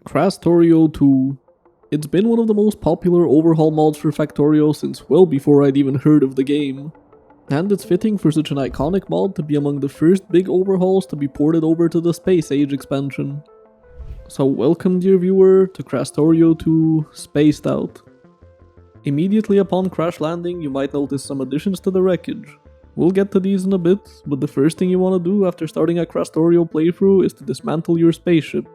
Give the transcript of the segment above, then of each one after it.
Krastorio 2. It's been one of the most popular overhaul mods for Factorio since well before I'd even heard of the game. And it's fitting for such an iconic mod to be among the first big overhauls to be ported over to the Space Age expansion. So welcome dear viewer to Krastorio 2 Spaced Out. Immediately upon crash landing you might notice some additions to the wreckage. We'll get to these in a bit, but the first thing you want to do after starting a Krastorio playthrough is to dismantle your spaceship.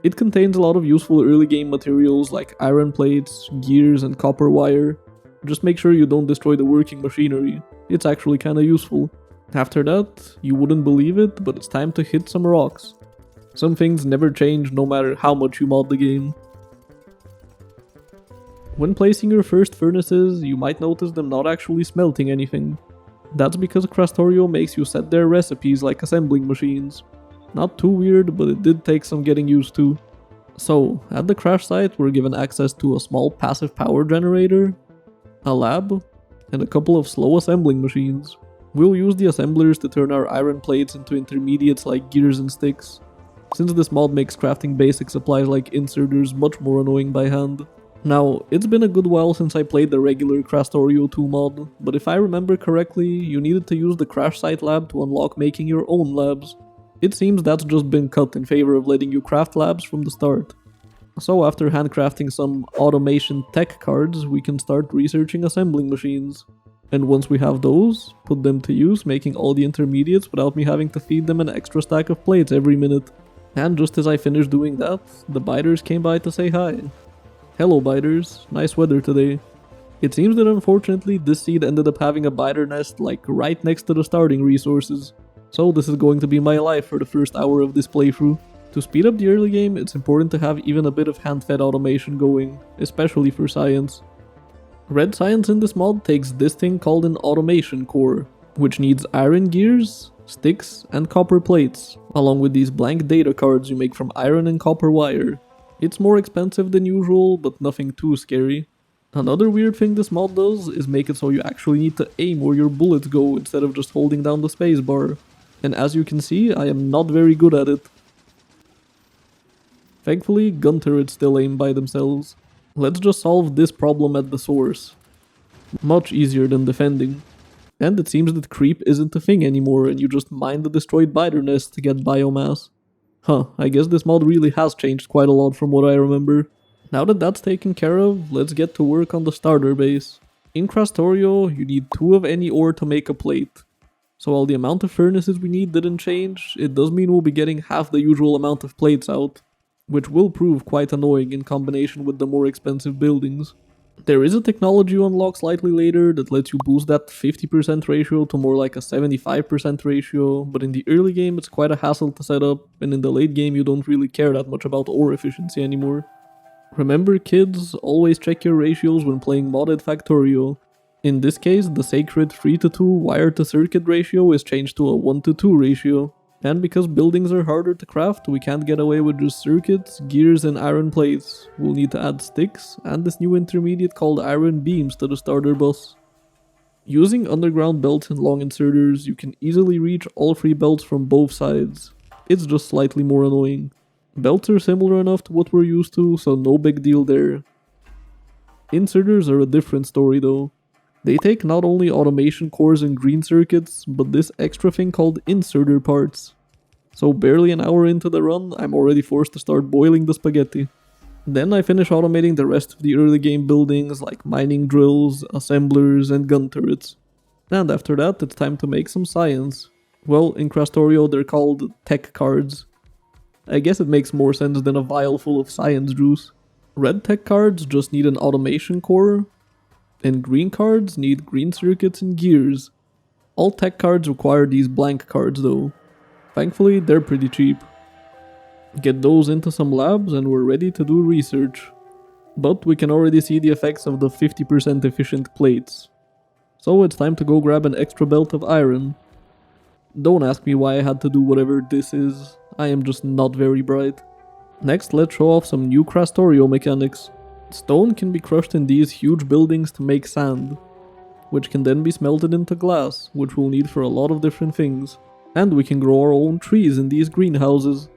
It contains a lot of useful early game materials like iron plates, gears and copper wire. Just make sure you don't destroy the working machinery, it's actually kinda useful. After that, you wouldn't believe it, but it's time to hit some rocks. Some things never change no matter how much you mod the game. When placing your first furnaces, you might notice them not actually smelting anything. That's because Krastorio makes you set their recipes like assembling machines. Not too weird, but it did take some getting used to. So, at the crash site we're given access to a small passive power generator, a lab, and a couple of slow assembling machines. We'll use the assemblers to turn our iron plates into intermediates like gears and sticks, since this mod makes crafting basic supplies like inserters much more annoying by hand. Now, it's been a good while since I played the regular Krastorio 2 mod, but if I remember correctly, you needed to use the crash site lab to unlock making your own labs. It seems that's just been cut in favor of letting you craft labs from the start. So after handcrafting some automation tech cards, we can start researching assembling machines. And once we have those, put them to use, making all the intermediates without me having to feed them an extra stack of plates every minute. And just as I finished doing that, the biters came by to say hi. Hello biters, nice weather today. It seems that unfortunately this seed ended up having a biter nest like right next to the starting resources. So this is going to be my life for the first hour of this playthrough. To speed up the early game, it's important to have even a bit of hand-fed automation going, especially for science. Red science in this mod takes this thing called an automation core, which needs iron gears, sticks, and copper plates, along with these blank data cards you make from iron and copper wire. It's more expensive than usual, but nothing too scary. Another weird thing this mod does is make it so you actually need to aim where your bullets go instead of just holding down the spacebar. And as you can see, I am not very good at it. Thankfully, gun turrets still aim by themselves. Let's just solve this problem at the source. Much easier than defending. And it seems that creep isn't a thing anymore and you just mine the destroyed biter nest to get biomass. Huh, I guess this mod really has changed quite a lot from what I remember. Now that that's taken care of, let's get to work on the starter base. In Krastorio, you need 2 of any ore to make a plate. So while the amount of furnaces we need didn't change, it does mean we'll be getting half the usual amount of plates out, which will prove quite annoying in combination with the more expensive buildings. There is a technology you unlock slightly later that lets you boost that 50% ratio to more like a 75% ratio, but in the early game it's quite a hassle to set up, and in the late game you don't really care that much about ore efficiency anymore. Remember kids, always check your ratios when playing modded Factorio. In this case, the sacred 3:2 wire to circuit ratio is changed to a 1:2 ratio. And because buildings are harder to craft, we can't get away with just circuits, gears and iron plates. We'll need to add sticks and this new intermediate called iron beams to the starter bus. Using underground belts and long inserters, you can easily reach all 3 belts from both sides. It's just slightly more annoying. Belts are similar enough to what we're used to, so no big deal there. Inserters are a different story though. They take not only automation cores and green circuits, but this extra thing called inserter parts. So barely an hour into the run, I'm already forced to start boiling the spaghetti. Then I finish automating the rest of the early game buildings like mining drills, assemblers and gun turrets. And after that it's time to make some science. Well, in Krastorio they're called tech cards. I guess it makes more sense than a vial full of science juice. Red tech cards just need an automation core, and green cards need green circuits and gears. All tech cards require these blank cards though. Thankfully, they're pretty cheap. Get those into some labs and we're ready to do research. But we can already see the effects of the 50% efficient plates. So it's time to go grab an extra belt of iron. Don't ask me why I had to do whatever this is, I am just not very bright. Next, let's show off some new Krastorio mechanics. Stone can be crushed in these huge buildings to make sand, which can then be smelted into glass, which we'll need for a lot of different things. And we can grow our own trees in these greenhouses.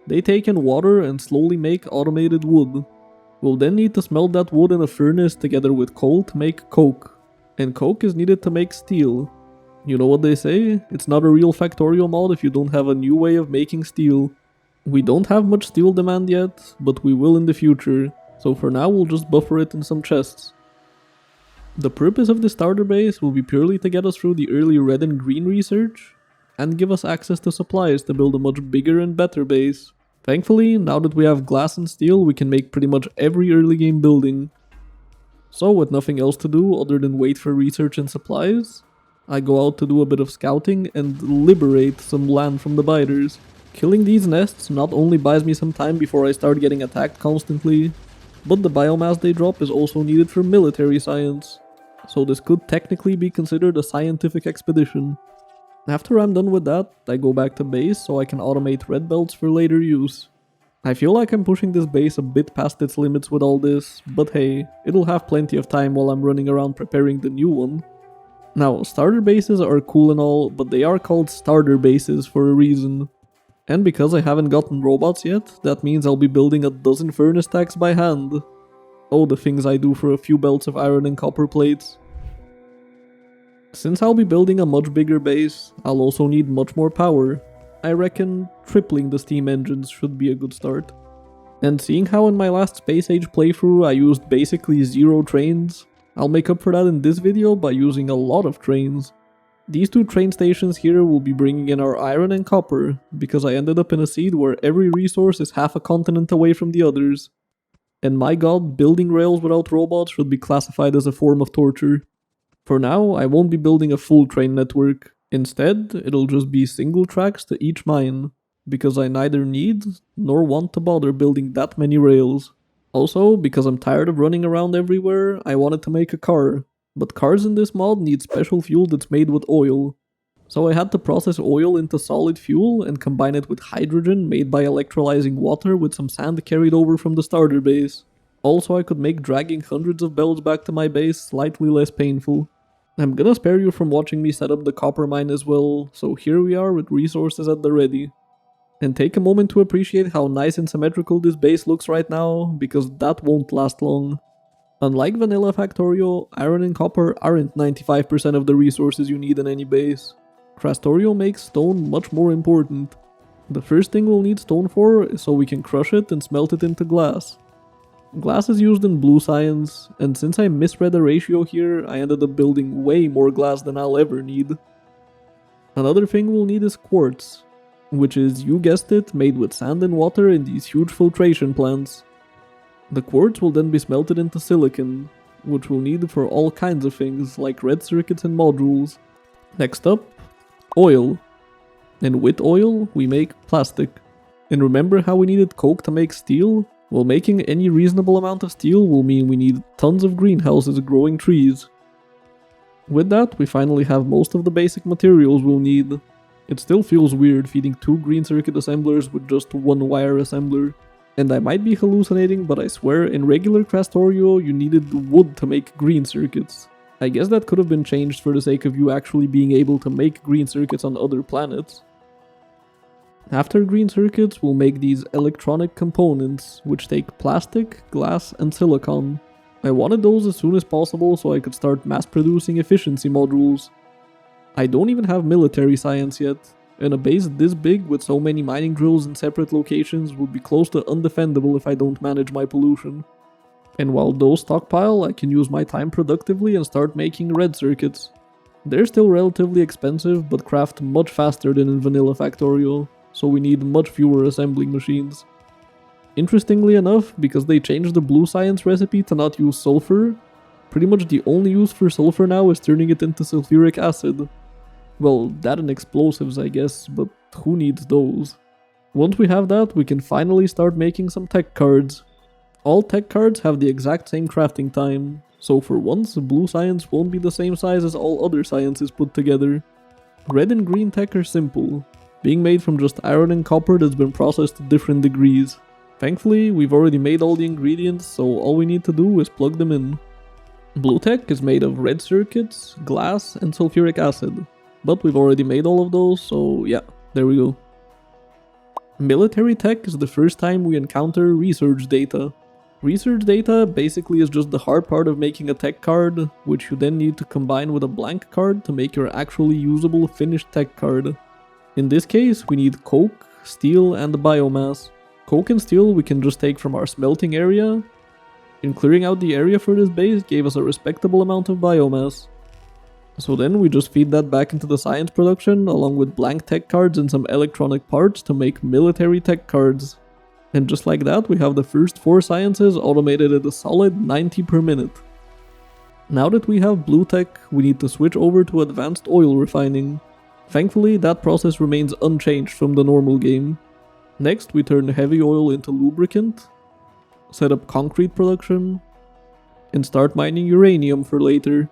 They take in water and slowly make automated wood. We'll then need to smelt that wood in a furnace together with coal to make coke. And coke is needed to make steel. You know what they say? It's not a real Factorio mod if you don't have a new way of making steel. We don't have much steel demand yet, but we will in the future, so for now we'll just buffer it in some chests. The purpose of the starter base will be purely to get us through the early red and green research, and give us access to supplies to build a much bigger and better base. Thankfully, now that we have glass and steel, we can make pretty much every early game building. So with nothing else to do other than wait for research and supplies, I go out to do a bit of scouting and liberate some land from the biters. Killing these nests not only buys me some time before I start getting attacked constantly, but the biomass they drop is also needed for military science, so this could technically be considered a scientific expedition. After I'm done with that, I go back to base so I can automate red belts for later use. I feel like I'm pushing this base a bit past its limits with all this, but hey, it'll have plenty of time while I'm running around preparing the new one. Now, starter bases are cool and all, but they are called starter bases for a reason. And because I haven't gotten robots yet, that means I'll be building a dozen furnace stacks by hand. Oh, the things I do for a few belts of iron and copper plates. Since I'll be building a much bigger base, I'll also need much more power. I reckon tripling the steam engines should be a good start. And seeing how in my last Space Age playthrough I used basically 0 trains, I'll make up for that in this video by using a lot of trains. These 2 train stations here will be bringing in our iron and copper, because I ended up in a seed where every resource is half a continent away from the others. And my god, building rails without robots should be classified as a form of torture. For now, I won't be building a full train network. Instead, it'll just be single tracks to each mine, because I neither need nor want to bother building that many rails. Also, because I'm tired of running around everywhere, I wanted to make a car, but cars in this mod need special fuel that's made with oil. So I had to process oil into solid fuel and combine it with hydrogen made by electrolyzing water with some sand carried over from the starter base. Also, I could make dragging hundreds of belts back to my base slightly less painful. I'm gonna spare you from watching me set up the copper mine as well, so here we are with resources at the ready. And take a moment to appreciate how nice and symmetrical this base looks right now, because that won't last long. Unlike vanilla Factorio, iron and copper aren't 95% of the resources you need in any base. Krastorio makes stone much more important. The first thing we'll need stone for is so we can crush it and smelt it into glass. Glass is used in blue science, and since I misread the ratio here, I ended up building way more glass than I'll ever need. Another thing we'll need is quartz, which is, you guessed it, made with sand and water in these huge filtration plants. The quartz will then be smelted into silicon, which we'll need for all kinds of things like red circuits and modules. Next up, oil. And with oil, we make plastic. And remember how we needed coke to make steel? Well, making any reasonable amount of steel will mean we need tons of greenhouses growing trees. With that, we finally have most of the basic materials we'll need. It still feels weird feeding 2 green circuit assemblers with just 1 wire assembler. And I might be hallucinating, but I swear in regular Krastorio you needed wood to make green circuits. I guess that could have been changed for the sake of you actually being able to make green circuits on other planets. After green circuits, we'll make these electronic components, which take plastic, glass, and silicon. I wanted those as soon as possible so I could start mass producing efficiency modules. I don't even have military science yet, and a base this big with so many mining drills in separate locations would be close to undefendable if I don't manage my pollution. And while those stockpile, I can use my time productively and start making red circuits. They're still relatively expensive, but craft much faster than in vanilla Factorio, so we need much fewer assembling machines. Interestingly enough, because they changed the blue science recipe to not use sulfur, pretty much the only use for sulfur now is turning it into sulfuric acid. Well, that and explosives I guess, but who needs those? Once we have that, we can finally start making some tech cards. All tech cards have the exact same crafting time, so for once blue science won't be the same size as all other sciences put together. Red and green tech are simple, being made from just iron and copper that's been processed to different degrees. Thankfully, we've already made all the ingredients, so all we need to do is plug them in. Blue tech is made of red circuits, glass, and sulfuric acid, but we've already made all of those, so yeah, there we go. Military tech is the first time we encounter research data. Research data basically is just the hard part of making a tech card, which you then need to combine with a blank card to make your actually usable finished tech card. In this case, we need coke, steel, and biomass. Coke and steel we can just take from our smelting area, and clearing out the area for this base gave us a respectable amount of biomass. So then we just feed that back into the science production along with blank tech cards and some electronic parts to make military tech cards. And just like that, we have the first 4 sciences automated at a solid 90 per minute. Now that we have blue tech, we need to switch over to advanced oil refining. Thankfully, that process remains unchanged from the normal game. Next, we turn heavy oil into lubricant, set up concrete production, and start mining uranium for later.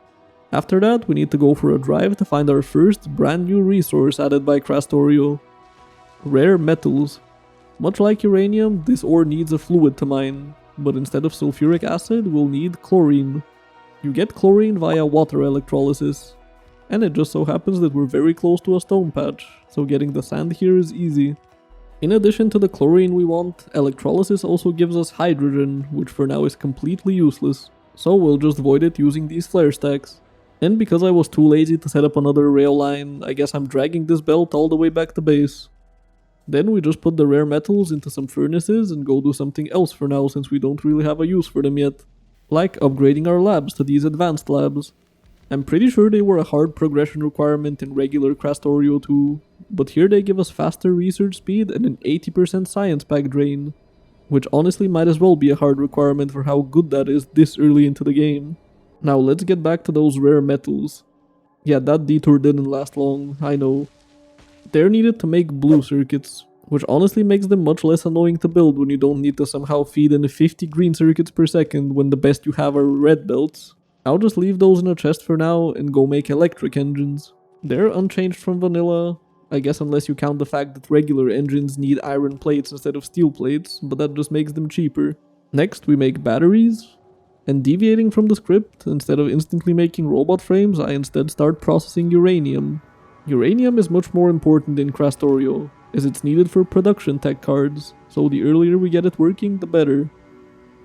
After that, we need to go for a drive to find our first brand new resource added by Krastorio: rare metals. Much like uranium, this ore needs a fluid to mine, but instead of sulfuric acid, we'll need chlorine. You get chlorine via water electrolysis, and it just so happens that we're very close to a stone patch, so getting the sand here is easy. In addition to the chlorine we want, electrolysis also gives us hydrogen, which for now is completely useless, so we'll just void it using these flare stacks. And because I was too lazy to set up another rail line, I guess I'm dragging this belt all the way back to base. Then we just put the rare metals into some furnaces and go do something else for now, since we don't really have a use for them yet. Like upgrading our labs to these advanced labs. I'm pretty sure they were a hard progression requirement in regular Krastorio too, but here they give us faster research speed and an 80% science pack drain, which honestly might as well be a hard requirement for how good that is this early into the game. Now let's get back to those rare metals. Yeah, that detour didn't last long, I know. They're needed to make blue circuits, which honestly makes them much less annoying to build when you don't need to somehow feed in 50 green circuits per second when the best you have are red belts. I'll just leave those in a chest for now and go make electric engines. They're unchanged from vanilla, I guess unless you count the fact that regular engines need iron plates instead of steel plates, but that just makes them cheaper. Next we make batteries, and deviating from the script, instead of instantly making robot frames, I instead start processing uranium. Uranium is much more important in Krastorio, as it's needed for production tech cards, so the earlier we get it working, the better.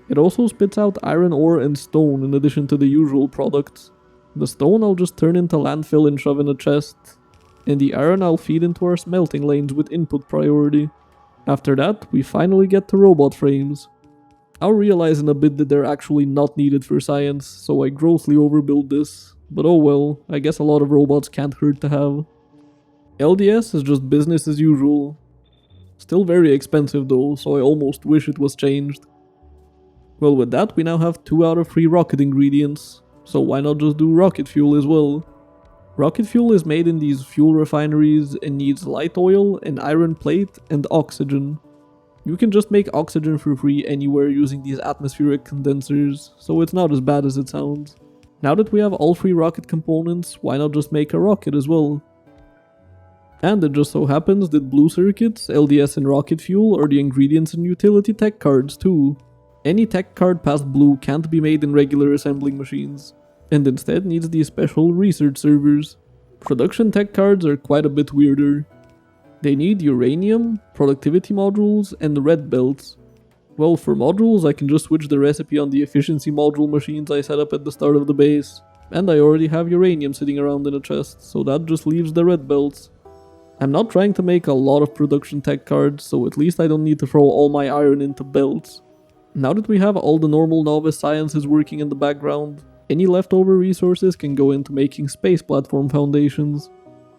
It also spits out iron ore and stone in addition to the usual products. The stone I'll just turn into landfill and shove in a chest, and the iron I'll feed into our smelting lanes with input priority. After that, we finally get to robot frames. I'll realize in a bit that they're actually not needed for science, so I grossly overbuild this, but oh well, I guess a lot of robots can't hurt to have. LDS is just business as usual. Still very expensive though, so I almost wish it was changed. Well, with that we now have 2 out of 3 rocket ingredients, so why not just do rocket fuel as well? Rocket fuel is made in these fuel refineries and needs light oil, an iron plate, and oxygen. You can just make oxygen for free anywhere using these atmospheric condensers, so it's not as bad as it sounds. Now that we have all 3 rocket components, why not just make a rocket as well? And it just so happens that blue circuits, LDS and rocket fuel are the ingredients in utility tech cards too. Any tech card past blue can't be made in regular assembling machines, and instead needs these special research servers. Production tech cards are quite a bit weirder. They need uranium, productivity modules, and red belts. Well, for modules I can just switch the recipe on the efficiency module machines I set up at the start of the base, and I already have uranium sitting around in a chest, so that just leaves the red belts. I'm not trying to make a lot of production tech cards, so at least I don't need to throw all my iron into belts. Now that we have all the normal novice sciences working in the background, any leftover resources can go into making space platform foundations.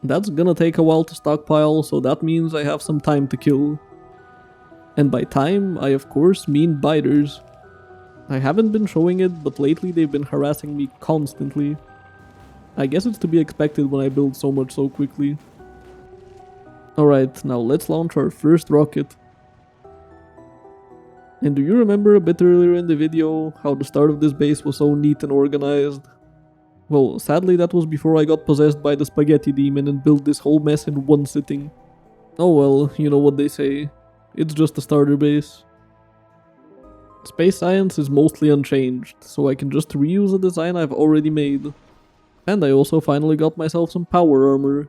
That's gonna take a while to stockpile, so that means I have some time to kill. And by time, I of course mean biters. I haven't been showing it, but lately they've been harassing me constantly. I guess it's to be expected when I build so much so quickly. Alright, now let's launch our first rocket. And do you remember a bit earlier in the video how the start of this base was so neat and organized? Well, sadly that was before I got possessed by the spaghetti demon and built this whole mess in one sitting. Oh well, you know what they say. It's just a starter base. Space science is mostly unchanged, so I can just reuse a design I've already made. And I also finally got myself some power armor.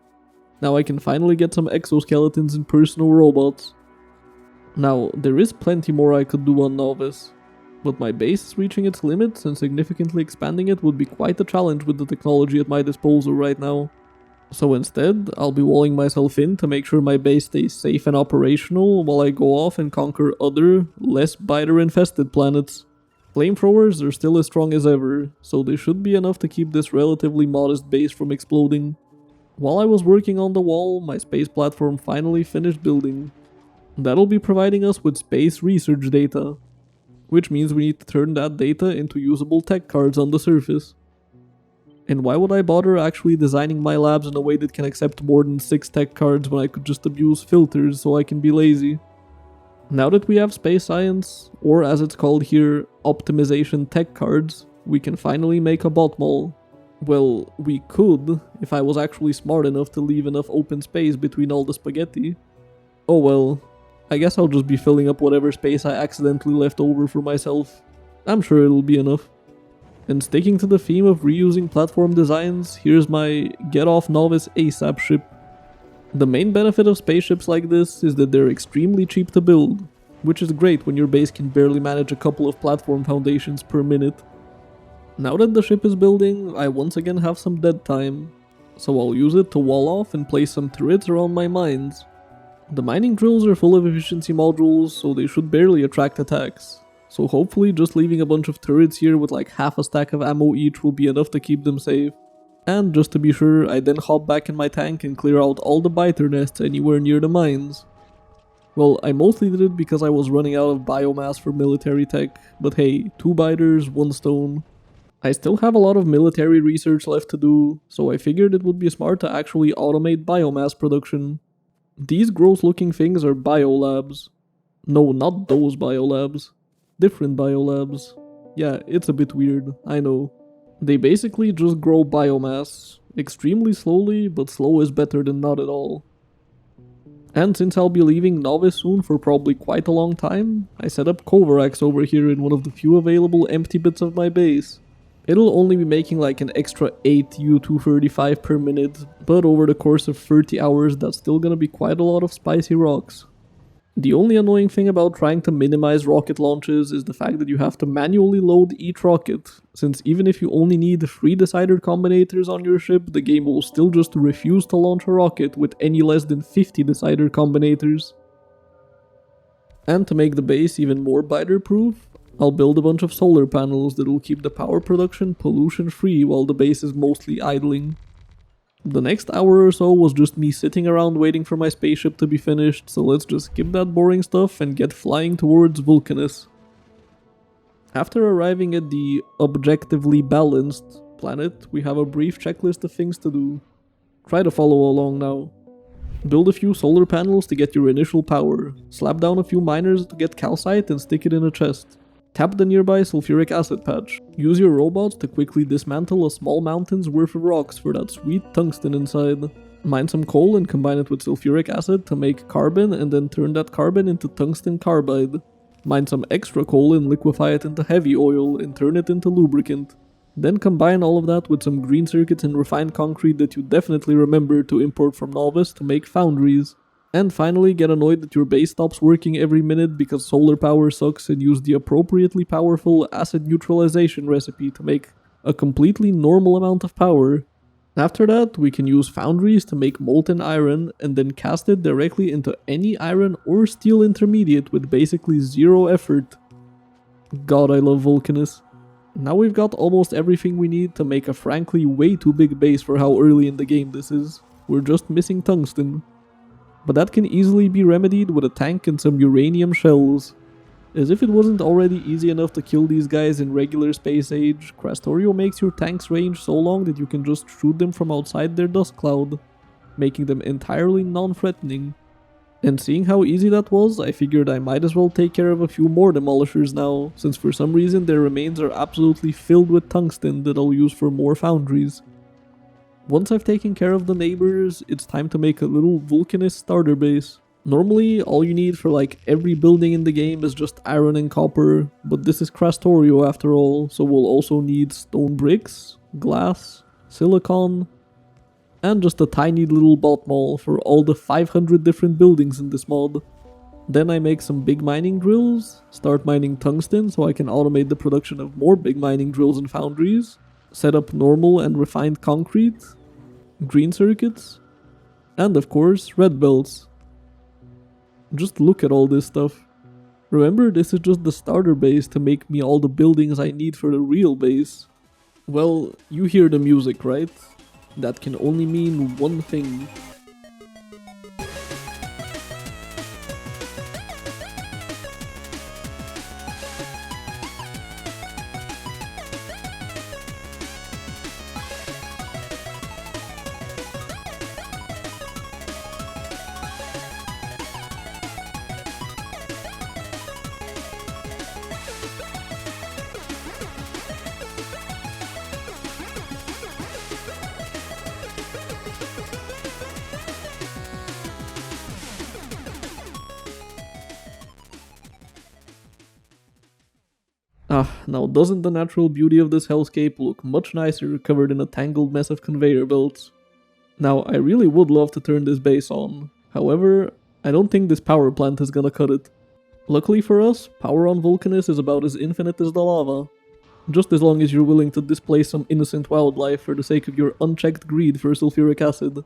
Now I can finally get some exoskeletons and personal robots. Now, there is plenty more I could do on Novice, but my base is reaching its limits and significantly expanding it would be quite a challenge with the technology at my disposal right now. So instead, I'll be walling myself in to make sure my base stays safe and operational while I go off and conquer other, less biter-infested planets. Flamethrowers are still as strong as ever, so they should be enough to keep this relatively modest base from exploding. While I was working on the wall, my space platform finally finished building. That'll be providing us with space research data, which means we need to turn that data into usable tech cards on the surface. And why would I bother actually designing my labs in a way that can accept more than 6 tech cards when I could just abuse filters so I can be lazy? Now that we have space science, or as it's called here, optimization tech cards, we can finally make a bot mall. Well, we could, if I was actually smart enough to leave enough open space between all the spaghetti. Oh well, I guess I'll just be filling up whatever space I accidentally left over for myself. I'm sure it'll be enough. And sticking to the theme of reusing platform designs, here's my Get Off Novice ASAP ship. The main benefit of spaceships like this is that they're extremely cheap to build, which is great when your base can barely manage a couple of platform foundations per minute. Now that the ship is building, I once again have some dead time, so I'll use it to wall off and place some turrets around my mines. The mining drills are full of efficiency modules, so they should barely attract attacks. So hopefully just leaving a bunch of turrets here with like half a stack of ammo each will be enough to keep them safe. And just to be sure, I then hop back in my tank and clear out all the biter nests anywhere near the mines. Well, I mostly did it because I was running out of biomass for military tech, but hey, 2 biters, 1 stone. I still have a lot of military research left to do, so I figured it would be smart to actually automate biomass production. These gross looking things are biolabs. No, not those biolabs. Different biolabs. Yeah, it's a bit weird, I know. They basically just grow biomass. Extremely slowly, but slow is better than not at all. And since I'll be leaving Novice soon for probably quite a long time, I set up Kovarax over here in one of the few available empty bits of my base. It'll only be making like an extra 8 U-235 per minute, but over the course of 30 hours that's still gonna be quite a lot of spicy rocks. The only annoying thing about trying to minimize rocket launches is the fact that you have to manually load each rocket, since even if you only need 3 decider combinators on your ship, the game will still just refuse to launch a rocket with any less than 50 decider combinators. And to make the base even more biter-proof, I'll build a bunch of solar panels that will keep the power production pollution-free while the base is mostly idling. The next hour or so was just me sitting around waiting for my spaceship to be finished, so let's just skip that boring stuff and get flying towards Vulcanus. After arriving at the objectively balanced planet, we have a brief checklist of things to do. Try to follow along now. Build a few solar panels to get your initial power, slap down a few miners to get calcite and stick it in a chest. Tap the nearby sulfuric acid patch. Use your robots to quickly dismantle a small mountain's worth of rocks for that sweet tungsten inside. Mine some coal and combine it with sulfuric acid to make carbon and then turn that carbon into tungsten carbide. Mine some extra coal and liquefy it into heavy oil and turn it into lubricant. Then combine all of that with some green circuits and refined concrete that you definitely remember to import from Novice to make foundries. And finally get annoyed that your base stops working every minute because solar power sucks and use the appropriately powerful acid neutralization recipe to make a completely normal amount of power. After that, we can use foundries to make molten iron and then cast it directly into any iron or steel intermediate with basically zero effort. God, I love Vulcanus. Now we've got almost everything we need to make a frankly way too big base for how early in the game this is. We're just missing tungsten. But that can easily be remedied with a tank and some uranium shells. As if it wasn't already easy enough to kill these guys in regular space age, Krastorio makes your tank's range so long that you can just shoot them from outside their dust cloud, making them entirely non-threatening. And seeing how easy that was, I figured I might as well take care of a few more demolishers now, since for some reason their remains are absolutely filled with tungsten that I'll use for more foundries. Once I've taken care of the neighbors, it's time to make a little Vulcanus starter base. Normally, all you need for like every building in the game is just iron and copper, but this is Krastorio after all, so we'll also need stone bricks, glass, silicon, and just a tiny little bot mall for all the 500 different buildings in this mod. Then I make some big mining drills, start mining tungsten so I can automate the production of more big mining drills and foundries, set up normal and refined concrete, green circuits, and of course red belts. Just look at all this stuff. Remember, this is just the starter base to make me all the buildings I need for the real base. Well, you hear the music, right? That can only mean one thing. Now doesn't the natural beauty of this hellscape look much nicer covered in a tangled mess of conveyor belts? Now, I really would love to turn this base on. However, I don't think this power plant is gonna cut it. Luckily for us, power on Vulcanus is about as infinite as the lava. Just as long as you're willing to displace some innocent wildlife for the sake of your unchecked greed for sulfuric acid.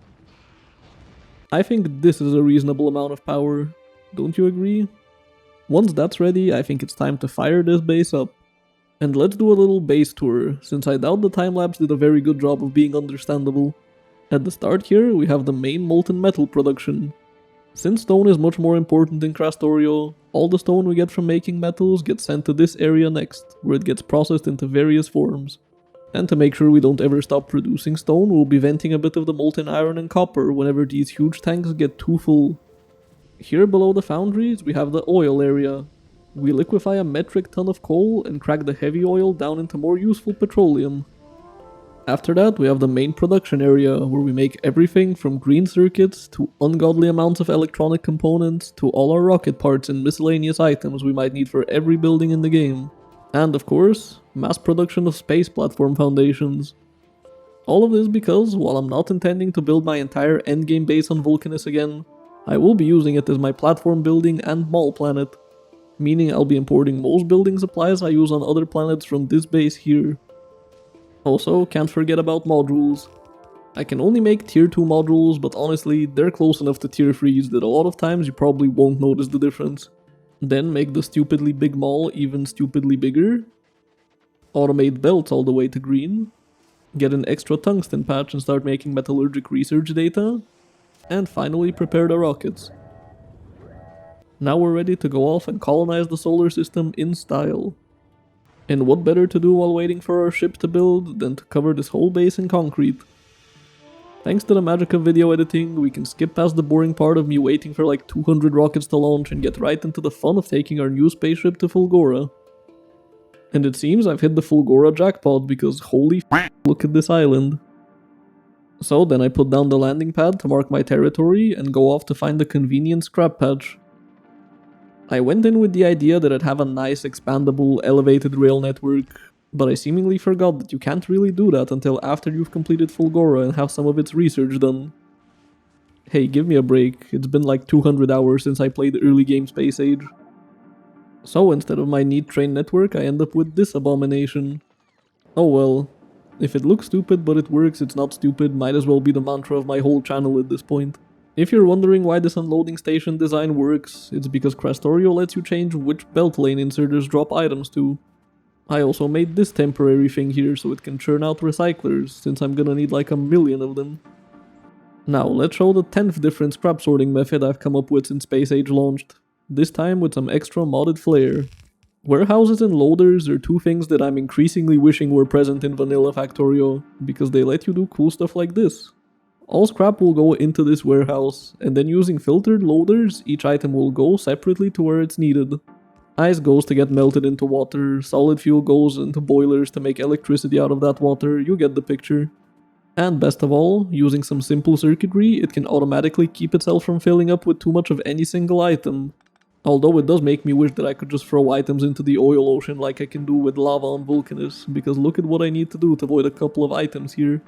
I think this is a reasonable amount of power. Don't you agree? Once that's ready, I think it's time to fire this base up. And let's do a little base tour, since I doubt the time-lapse did a very good job of being understandable. At the start here, we have the main molten metal production. Since stone is much more important in Krastorio, all the stone we get from making metals gets sent to this area next, where it gets processed into various forms. And to make sure we don't ever stop producing stone, we'll be venting a bit of the molten iron and copper whenever these huge tanks get too full. Here below the foundries, we have the oil area. We liquefy a metric ton of coal and crack the heavy oil down into more useful petroleum. After that, we have the main production area, where we make everything from green circuits to ungodly amounts of electronic components to all our rocket parts and miscellaneous items we might need for every building in the game. And of course, mass production of space platform foundations. All of this because, while I'm not intending to build my entire endgame base on Vulcanus again, I will be using it as my platform building and mall planet, meaning I'll be importing most building supplies I use on other planets from this base here. Also, can't forget about modules. I can only make tier 2 modules, but honestly, they're close enough to tier 3s that a lot of times you probably won't notice the difference. Then make the stupidly big mall even stupidly bigger. Automate belts all the way to green. Get an extra tungsten patch and start making metallurgic research data. And finally prepare the rockets. Now we're ready to go off and colonize the solar system in style. And what better to do while waiting for our ship to build than to cover this whole base in concrete. Thanks to the magic of video editing, we can skip past the boring part of me waiting for like 200 rockets to launch and get right into the fun of taking our new spaceship to Full-gora. And it seems I've hit the Full-gora jackpot because holy f***, look at this island. So then I put down the landing pad to mark my territory and go off to find the convenient scrap patch. I went in with the idea that I'd have a nice expandable elevated rail network, but I seemingly forgot that you can't really do that until after you've completed Full-gora and have some of its research done. Hey, give me a break, it's been like 200 hours since I played early game Space Age. So instead of my neat train network, I end up with this abomination. Oh well. If it looks stupid but it works, it's not stupid, might as well be the mantra of my whole channel at this point. If you're wondering why this unloading station design works, it's because Krastorio lets you change which belt lane inserters drop items to. I also made this temporary thing here so it can churn out recyclers, since I'm gonna need like a million of them. Now let's show the 10th different scrap sorting method I've come up with since Space Age launched, this time with some extra modded flair. Warehouses and loaders are two things that I'm increasingly wishing were present in vanilla Factorio, because they let you do cool stuff like this. All scrap will go into this warehouse, and then using filtered loaders, each item will go separately to where it's needed. Ice goes to get melted into water, solid fuel goes into boilers to make electricity out of that water, you get the picture. And best of all, using some simple circuitry, it can automatically keep itself from filling up with too much of any single item. Although it does make me wish that I could just throw items into the oil ocean like I can do with lava on Vulcanus, because look at what I need to do to avoid a couple of items here.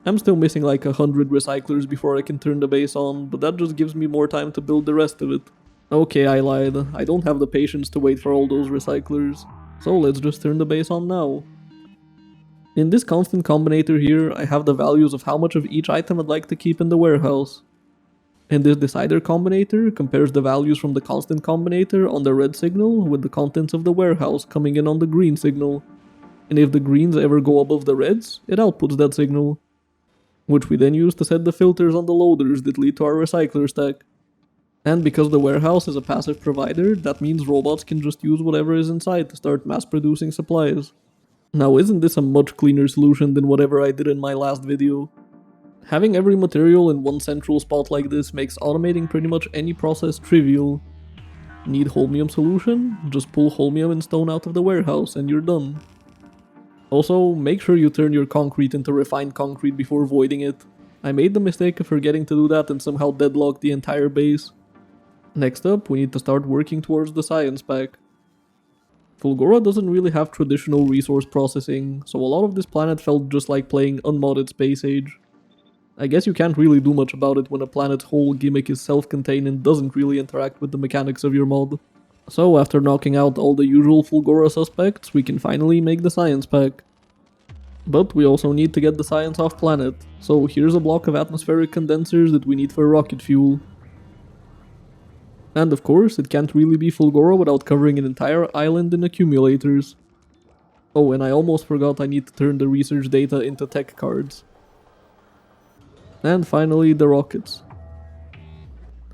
I'm still missing like 100 recyclers before I can turn the base on, but that just gives me more time to build the rest of it. Okay, I lied. I don't have the patience to wait for all those recyclers. So let's just turn the base on now. In this constant combinator here, I have the values of how much of each item I'd like to keep in the warehouse. And this decider combinator compares the values from the constant combinator on the red signal with the contents of the warehouse coming in on the green signal. And if the greens ever go above the reds, it outputs that signal, which we then use to set the filters on the loaders that lead to our recycler stack. And because the warehouse is a passive provider, that means robots can just use whatever is inside to start mass producing supplies. Now isn't this a much cleaner solution than whatever I did in my last video? Having every material in one central spot like this makes automating pretty much any process trivial. Need holmium solution? Just pull holmium and stone out of the warehouse and you're done. Also, make sure you turn your concrete into refined concrete before voiding it. I made the mistake of forgetting to do that and somehow deadlocked the entire base. Next up, we need to start working towards the science pack. Full-gora doesn't really have traditional resource processing, so a lot of this planet felt just like playing unmodded Space Age. I guess you can't really do much about it when a planet's whole gimmick is self-contained and doesn't really interact with the mechanics of your mod. So after knocking out all the usual Full-gora suspects, we can finally make the science pack. But we also need to get the science off planet, so here's a block of atmospheric condensers that we need for rocket fuel. And of course, it can't really be Full-gora without covering an entire island in accumulators. Oh, and I almost forgot I need to turn the research data into tech cards. And finally, the rockets.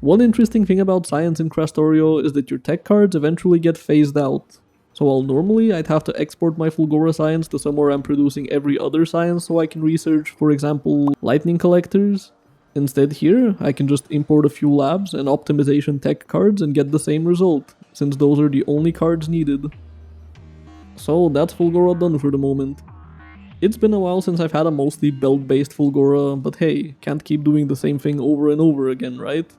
One interesting thing about science in Krastorio is that your tech cards eventually get phased out. So while normally I'd have to export my Full-gora science to somewhere I'm producing every other science so I can research, for example, lightning collectors, instead here I can just import a few labs and optimization tech cards and get the same result, since those are the only cards needed. So that's Full-gora done for the moment. It's been a while since I've had a mostly belt-based Full-gora, but hey, can't keep doing the same thing over and over again, right?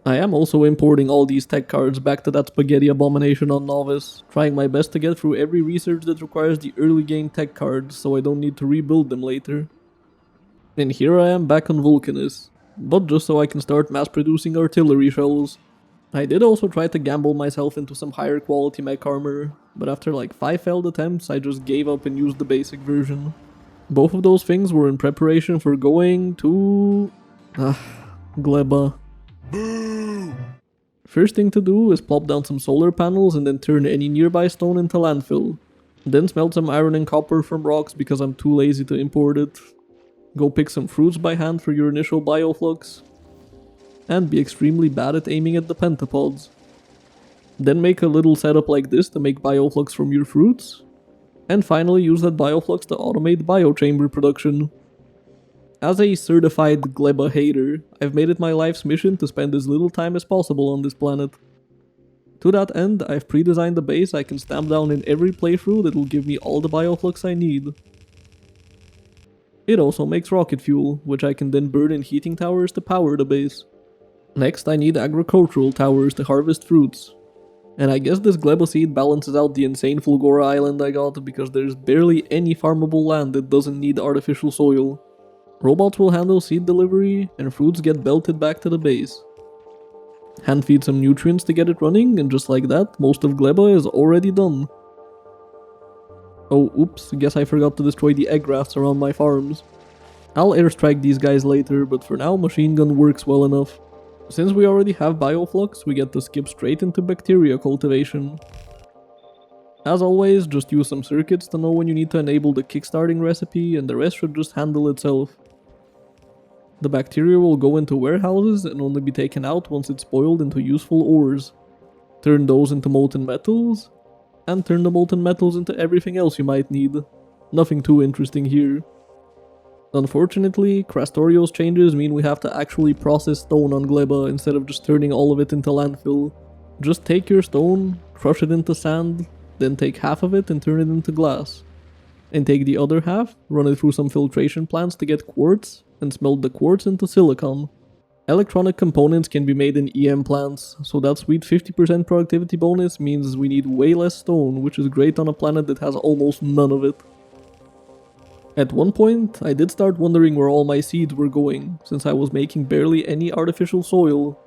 I am also importing all these tech cards back to that spaghetti abomination on Novice, trying my best to get through every research that requires the early game tech cards so I don't need to rebuild them later. And here I am back on Vulcanus, but just so I can start mass producing artillery shells. I did also try to gamble myself into some higher quality mech armor, but after like 5 failed attempts I just gave up and used the basic version. Both of those things were in preparation for going to... Gleba. First thing to do is plop down some solar panels and then turn any nearby stone into landfill. Then smelt some iron and copper from rocks because I'm too lazy to import it. Go pick some fruits by hand for your initial bioflux. And be extremely bad at aiming at the pentapods. Then make a little setup like this to make bioflux from your fruits. And finally use that bioflux to automate biochamber production. As a certified Gleba hater, I've made it my life's mission to spend as little time as possible on this planet. To that end, I've pre-designed a base I can stamp down in every playthrough that will give me all the bioflux I need. It also makes rocket fuel, which I can then burn in heating towers to power the base. Next, I need agricultural towers to harvest fruits. And I guess this Gleba seed balances out the insane Full-gora island I got because there's barely any farmable land that doesn't need artificial soil. Robots will handle seed delivery, and fruits get belted back to the base. Hand feed some nutrients to get it running, and just like that, most of Gleba is already done. Oh, oops, guess I forgot to destroy the egg rafts around my farms. I'll airstrike these guys later, but for now machine gun works well enough. Since we already have bioflux, we get to skip straight into bacteria cultivation. As always, just use some circuits to know when you need to enable the kickstarting recipe, and the rest should just handle itself. The bacteria will go into warehouses and only be taken out once it's boiled into useful ores. Turn those into molten metals, and turn the molten metals into everything else you might need. Nothing too interesting here. Unfortunately, Krastorio's changes mean we have to actually process stone on Gleba instead of just turning all of it into landfill. Just take your stone, crush it into sand, then take half of it and turn it into glass. And take the other half, run it through some filtration plants to get quartz, and smelt the quartz into silicon. Electronic components can be made in EM plants, so that sweet 50% productivity bonus means we need way less stone, which is great on a planet that has almost none of it. At one point, I did start wondering where all my seeds were going, since I was making barely any artificial soil.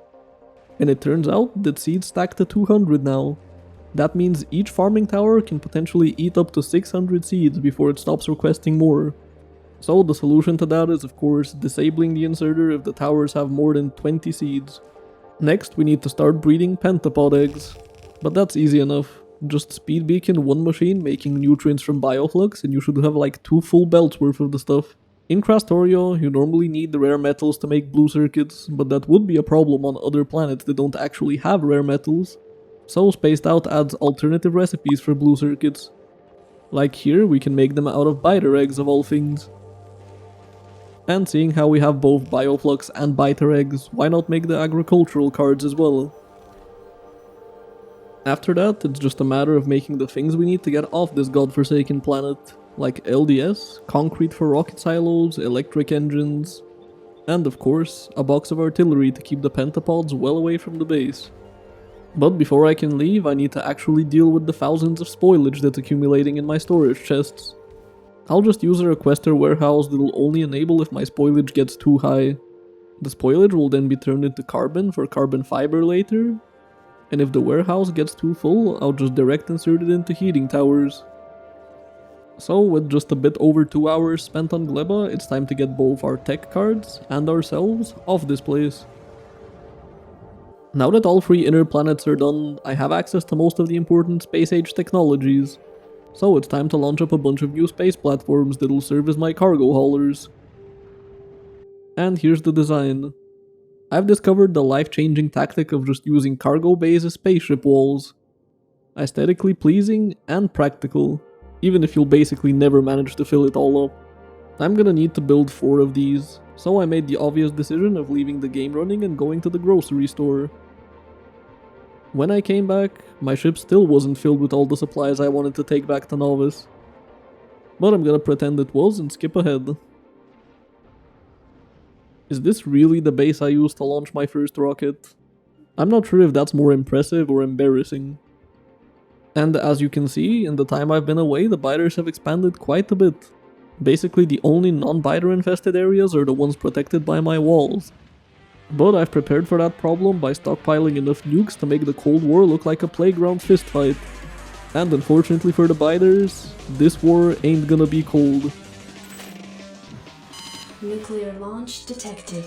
And it turns out that seeds stack to 200 now. That means each farming tower can potentially eat up to 600 seeds before it stops requesting more. So the solution to that is of course disabling the inserter if the towers have more than 20 seeds. Next we need to start breeding pentapod eggs. But that's easy enough. Just speed beacon one machine making nutrients from bioflux and you should have like 2 full belts worth of the stuff. In Krastorio, you normally need the rare metals to make blue circuits, but that would be a problem on other planets that don't actually have rare metals. So Spaced Out adds alternative recipes for blue circuits. Like here, we can make them out of biter eggs of all things. And seeing how we have both bioflux and biter eggs, why not make the agricultural cards as well? After that, it's just a matter of making the things we need to get off this godforsaken planet, like LDS, concrete for rocket silos, electric engines, and of course, a box of artillery to keep the pentapods well away from the base. But before I can leave, I need to actually deal with the thousands of spoilage that's accumulating in my storage chests. I'll just use a requester warehouse that'll only enable if my spoilage gets too high. The spoilage will then be turned into carbon for carbon fiber later, and if the warehouse gets too full, I'll just direct insert it into heating towers. So with just a bit over 2 hours spent on Gleba, it's time to get both our tech cards and ourselves off this place. Now that all 3 inner planets are done, I have access to most of the important space age technologies. So it's time to launch up a bunch of new space platforms that'll serve as my cargo haulers. And here's the design. I've discovered the life-changing tactic of just using cargo bays as spaceship walls. Aesthetically pleasing and practical, even if you'll basically never manage to fill it all up. I'm gonna need to build 4 of these, so I made the obvious decision of leaving the game running and going to the grocery store. When I came back, my ship still wasn't filled with all the supplies I wanted to take back to Novice. But I'm gonna pretend it was and skip ahead. Is this really the base I used to launch my first rocket? I'm not sure if that's more impressive or embarrassing. And as you can see, in the time I've been away, the biters have expanded quite a bit. Basically the only non-biter infested areas are the ones protected by my walls. But I've prepared for that problem by stockpiling enough nukes to make the Cold War look like a playground fistfight. And unfortunately for the biters, this war ain't gonna be cold. Nuclear launch detected.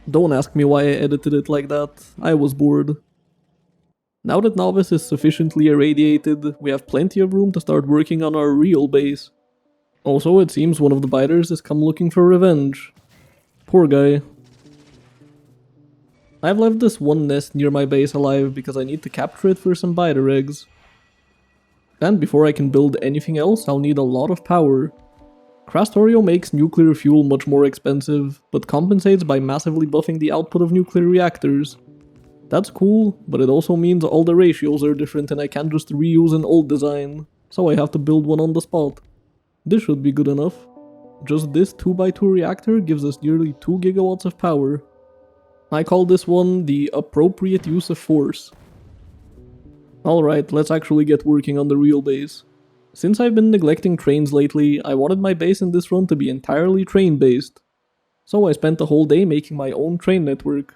Don't ask me why I edited it like that, I was bored. Now that Novice is sufficiently irradiated, we have plenty of room to start working on our real base. Also, it seems one of the biters has come looking for revenge. Poor guy. I've left this one nest near my base alive because I need to capture it for some biter eggs. And before I can build anything else, I'll need a lot of power. Krastorio makes nuclear fuel much more expensive, but compensates by massively buffing the output of nuclear reactors. That's cool, but it also means all the ratios are different and I can't just reuse an old design, so I have to build one on the spot. This should be good enough. Just this 2x2 reactor gives us nearly 2 gigawatts of power. I call this one the appropriate use of force. Alright, let's actually get working on the real base. Since I've been neglecting trains lately, I wanted my base in this run to be entirely train-based. So I spent the whole day making my own train network.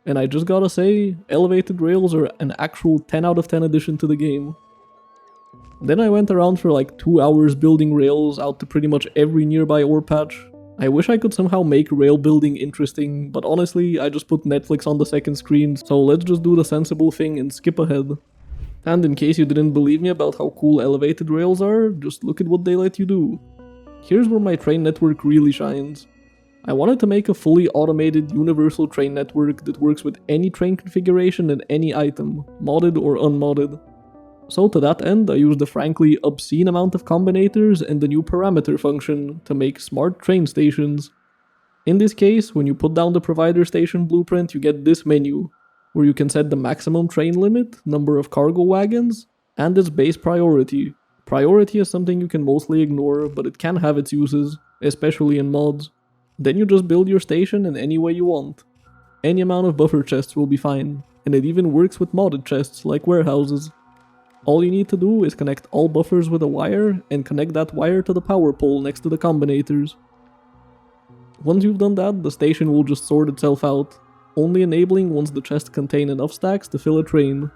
And I just gotta say, elevated rails are an actual 10 out of 10 addition to the game. Then I went around for like 2 hours building rails out to pretty much every nearby ore patch. I wish I could somehow make rail building interesting, but honestly, I just put Netflix on the second screen, so let's just do the sensible thing and skip ahead. And in case you didn't believe me about how cool elevated rails are, just look at what they let you do. Here's where my train network really shines. I wanted to make a fully automated universal train network that works with any train configuration and any item, modded or unmodded. So to that end, I used a frankly obscene amount of combinators and the new parameter function to make smart train stations. In this case, when you put down the provider station blueprint, you get this menu, where you can set the maximum train limit, number of cargo wagons, and its base priority. Priority is something you can mostly ignore, but it can have its uses, especially in mods. Then you just build your station in any way you want. Any amount of buffer chests will be fine, and it even works with modded chests like warehouses. All you need to do is connect all buffers with a wire and connect that wire to the power pole next to the combinators. Once you've done that, the station will just sort itself out, only enabling once the chests contain enough stacks to fill a train.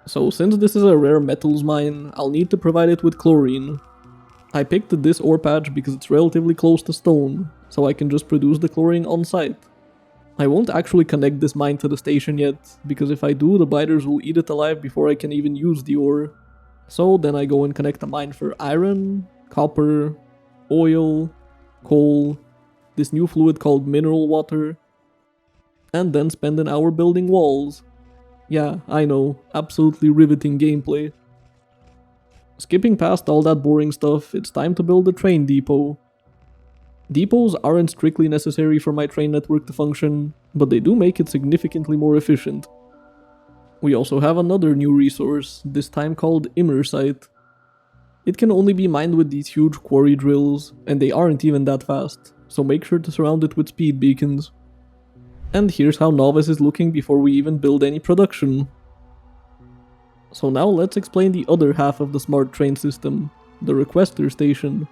So since this is a rare metals mine, I'll need to provide it with chlorine. I picked this ore patch because it's relatively close to stone, so I can just produce the chlorine on site. I won't actually connect this mine to the station yet, because if I do, the biters will eat it alive before I can even use the ore. So then I go and connect a mine for iron, copper, oil, coal, this new fluid called mineral water, and then spend an hour building walls. Yeah, I know, absolutely riveting gameplay. Skipping past all that boring stuff, it's time to build a train depot. Depots aren't strictly necessary for my train network to function, but they do make it significantly more efficient. We also have another new resource, this time called Immersite. It can only be mined with these huge quarry drills, and they aren't even that fast, so make sure to surround it with speed beacons. And here's how Novice is looking before we even build any production. So now let's explain the other half of the smart train system, the requester station.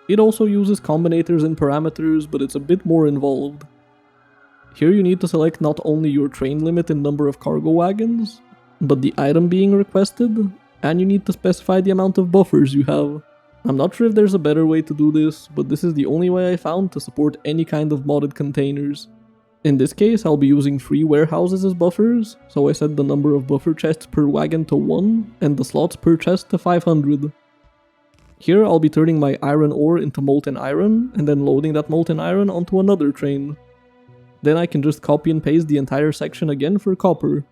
It also uses combinators and parameters, but it's a bit more involved. Here you need to select not only your train limit and number of cargo wagons, but the item being requested, and you need to specify the amount of buffers you have. I'm not sure if there's a better way to do this, but this is the only way I found to support any kind of modded containers. In this case, I'll be using 3 warehouses as buffers, so I set the number of buffer chests per wagon to 1, and the slots per chest to 500. Here I'll be turning my iron ore into molten iron, and then loading that molten iron onto another train. Then I can just copy and paste the entire section again for copper.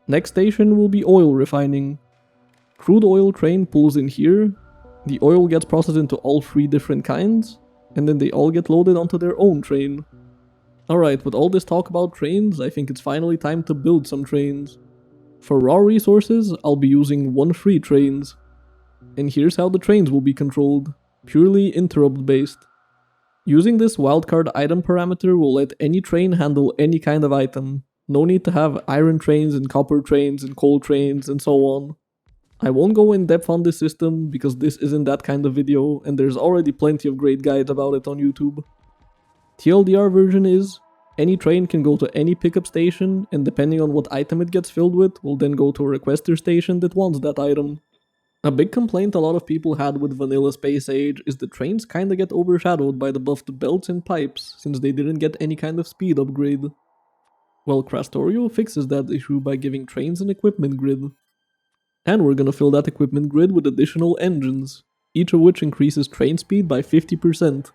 Next station will be oil refining. Crude oil train pulls in here, the oil gets processed into all 3 different kinds, and then they all get loaded onto their own train. Alright, with all this talk about trains, I think it's finally time to build some trains. For raw resources, I'll be using 1 free trains. And here's how the trains will be controlled, purely interrupt based. Using this wildcard item parameter will let any train handle any kind of item. No need to have iron trains and copper trains and coal trains and so on. I won't go in depth on this system because this isn't that kind of video and there's already plenty of great guides about it on YouTube. TLDR version is, any train can go to any pickup station and depending on what item it gets filled with will then go to a requester station that wants that item. A big complaint a lot of people had with vanilla Space Age is the trains kinda get overshadowed by the buffed belts and pipes since they didn't get any kind of speed upgrade. Well, Krastorio fixes that issue by giving trains an equipment grid. And we're gonna fill that equipment grid with additional engines, each of which increases train speed by 50%.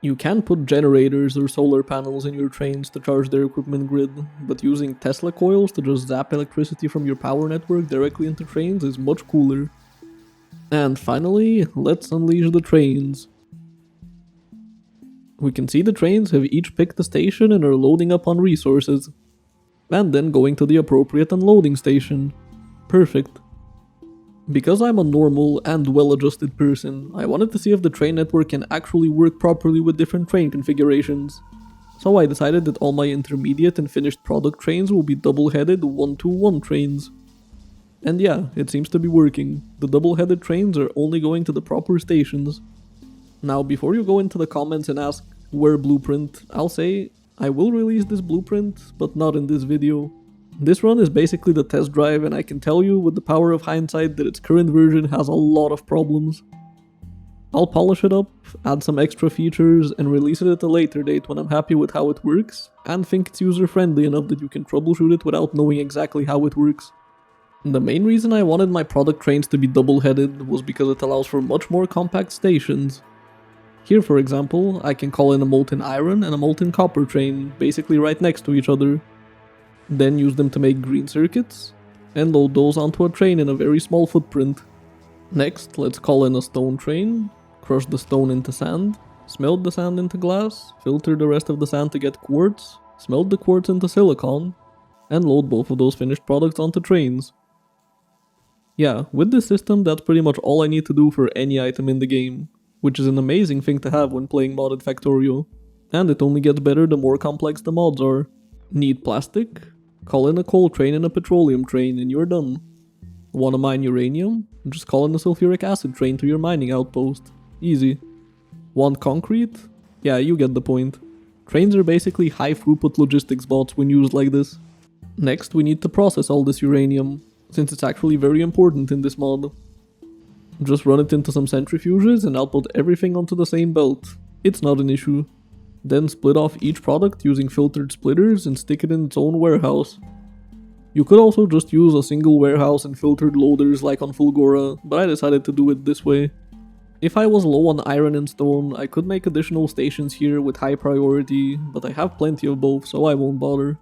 You can put generators or solar panels in your trains to charge their equipment grid, but using Tesla coils to just zap electricity from your power network directly into trains is much cooler. And finally, let's unleash the trains. We can see the trains have each picked a station and are loading up on resources. And then going to the appropriate unloading station. Perfect. Because I'm a normal and well-adjusted person, I wanted to see if the train network can actually work properly with different train configurations. So I decided that all my intermediate and finished product trains will be double-headed 1-to-1 trains. And yeah, it seems to be working. The double-headed trains are only going to the proper stations. Now before you go into the comments and ask, where blueprint, I'll say, I will release this blueprint, but not in this video. This run is basically the test drive and I can tell you with the power of hindsight that its current version has a lot of problems. I'll polish it up, add some extra features, and release it at a later date when I'm happy with how it works, and think it's user-friendly enough that you can troubleshoot it without knowing exactly how it works. The main reason I wanted my product trains to be double-headed was because it allows for much more compact stations. Here for example, I can call in a molten iron and a molten copper train, basically right next to each other. Then use them to make green circuits, and load those onto a train in a very small footprint. Next, let's call in a stone train, crush the stone into sand, smelt the sand into glass, filter the rest of the sand to get quartz, smelt the quartz into silicon, and load both of those finished products onto trains. Yeah, with this system, that's pretty much all I need to do for any item in the game, which is an amazing thing to have when playing modded Factorio. And it only gets better the more complex the mods are. Need plastic? Call in a coal train and a petroleum train and you're done. Wanna mine uranium? Just call in a sulfuric acid train to your mining outpost. Easy. Want concrete? Yeah, you get the point. Trains are basically high throughput logistics bots when used like this. Next, we need to process all this uranium, since it's actually very important in this mod. Just run it into some centrifuges and output everything onto the same belt. It's not an issue. Then split off each product using filtered splitters and stick it in its own warehouse. You could also just use a single warehouse and filtered loaders like on Full-gora, but I decided to do it this way. If I was low on iron and stone, I could make additional stations here with high priority, but I have plenty of both, so I won't bother.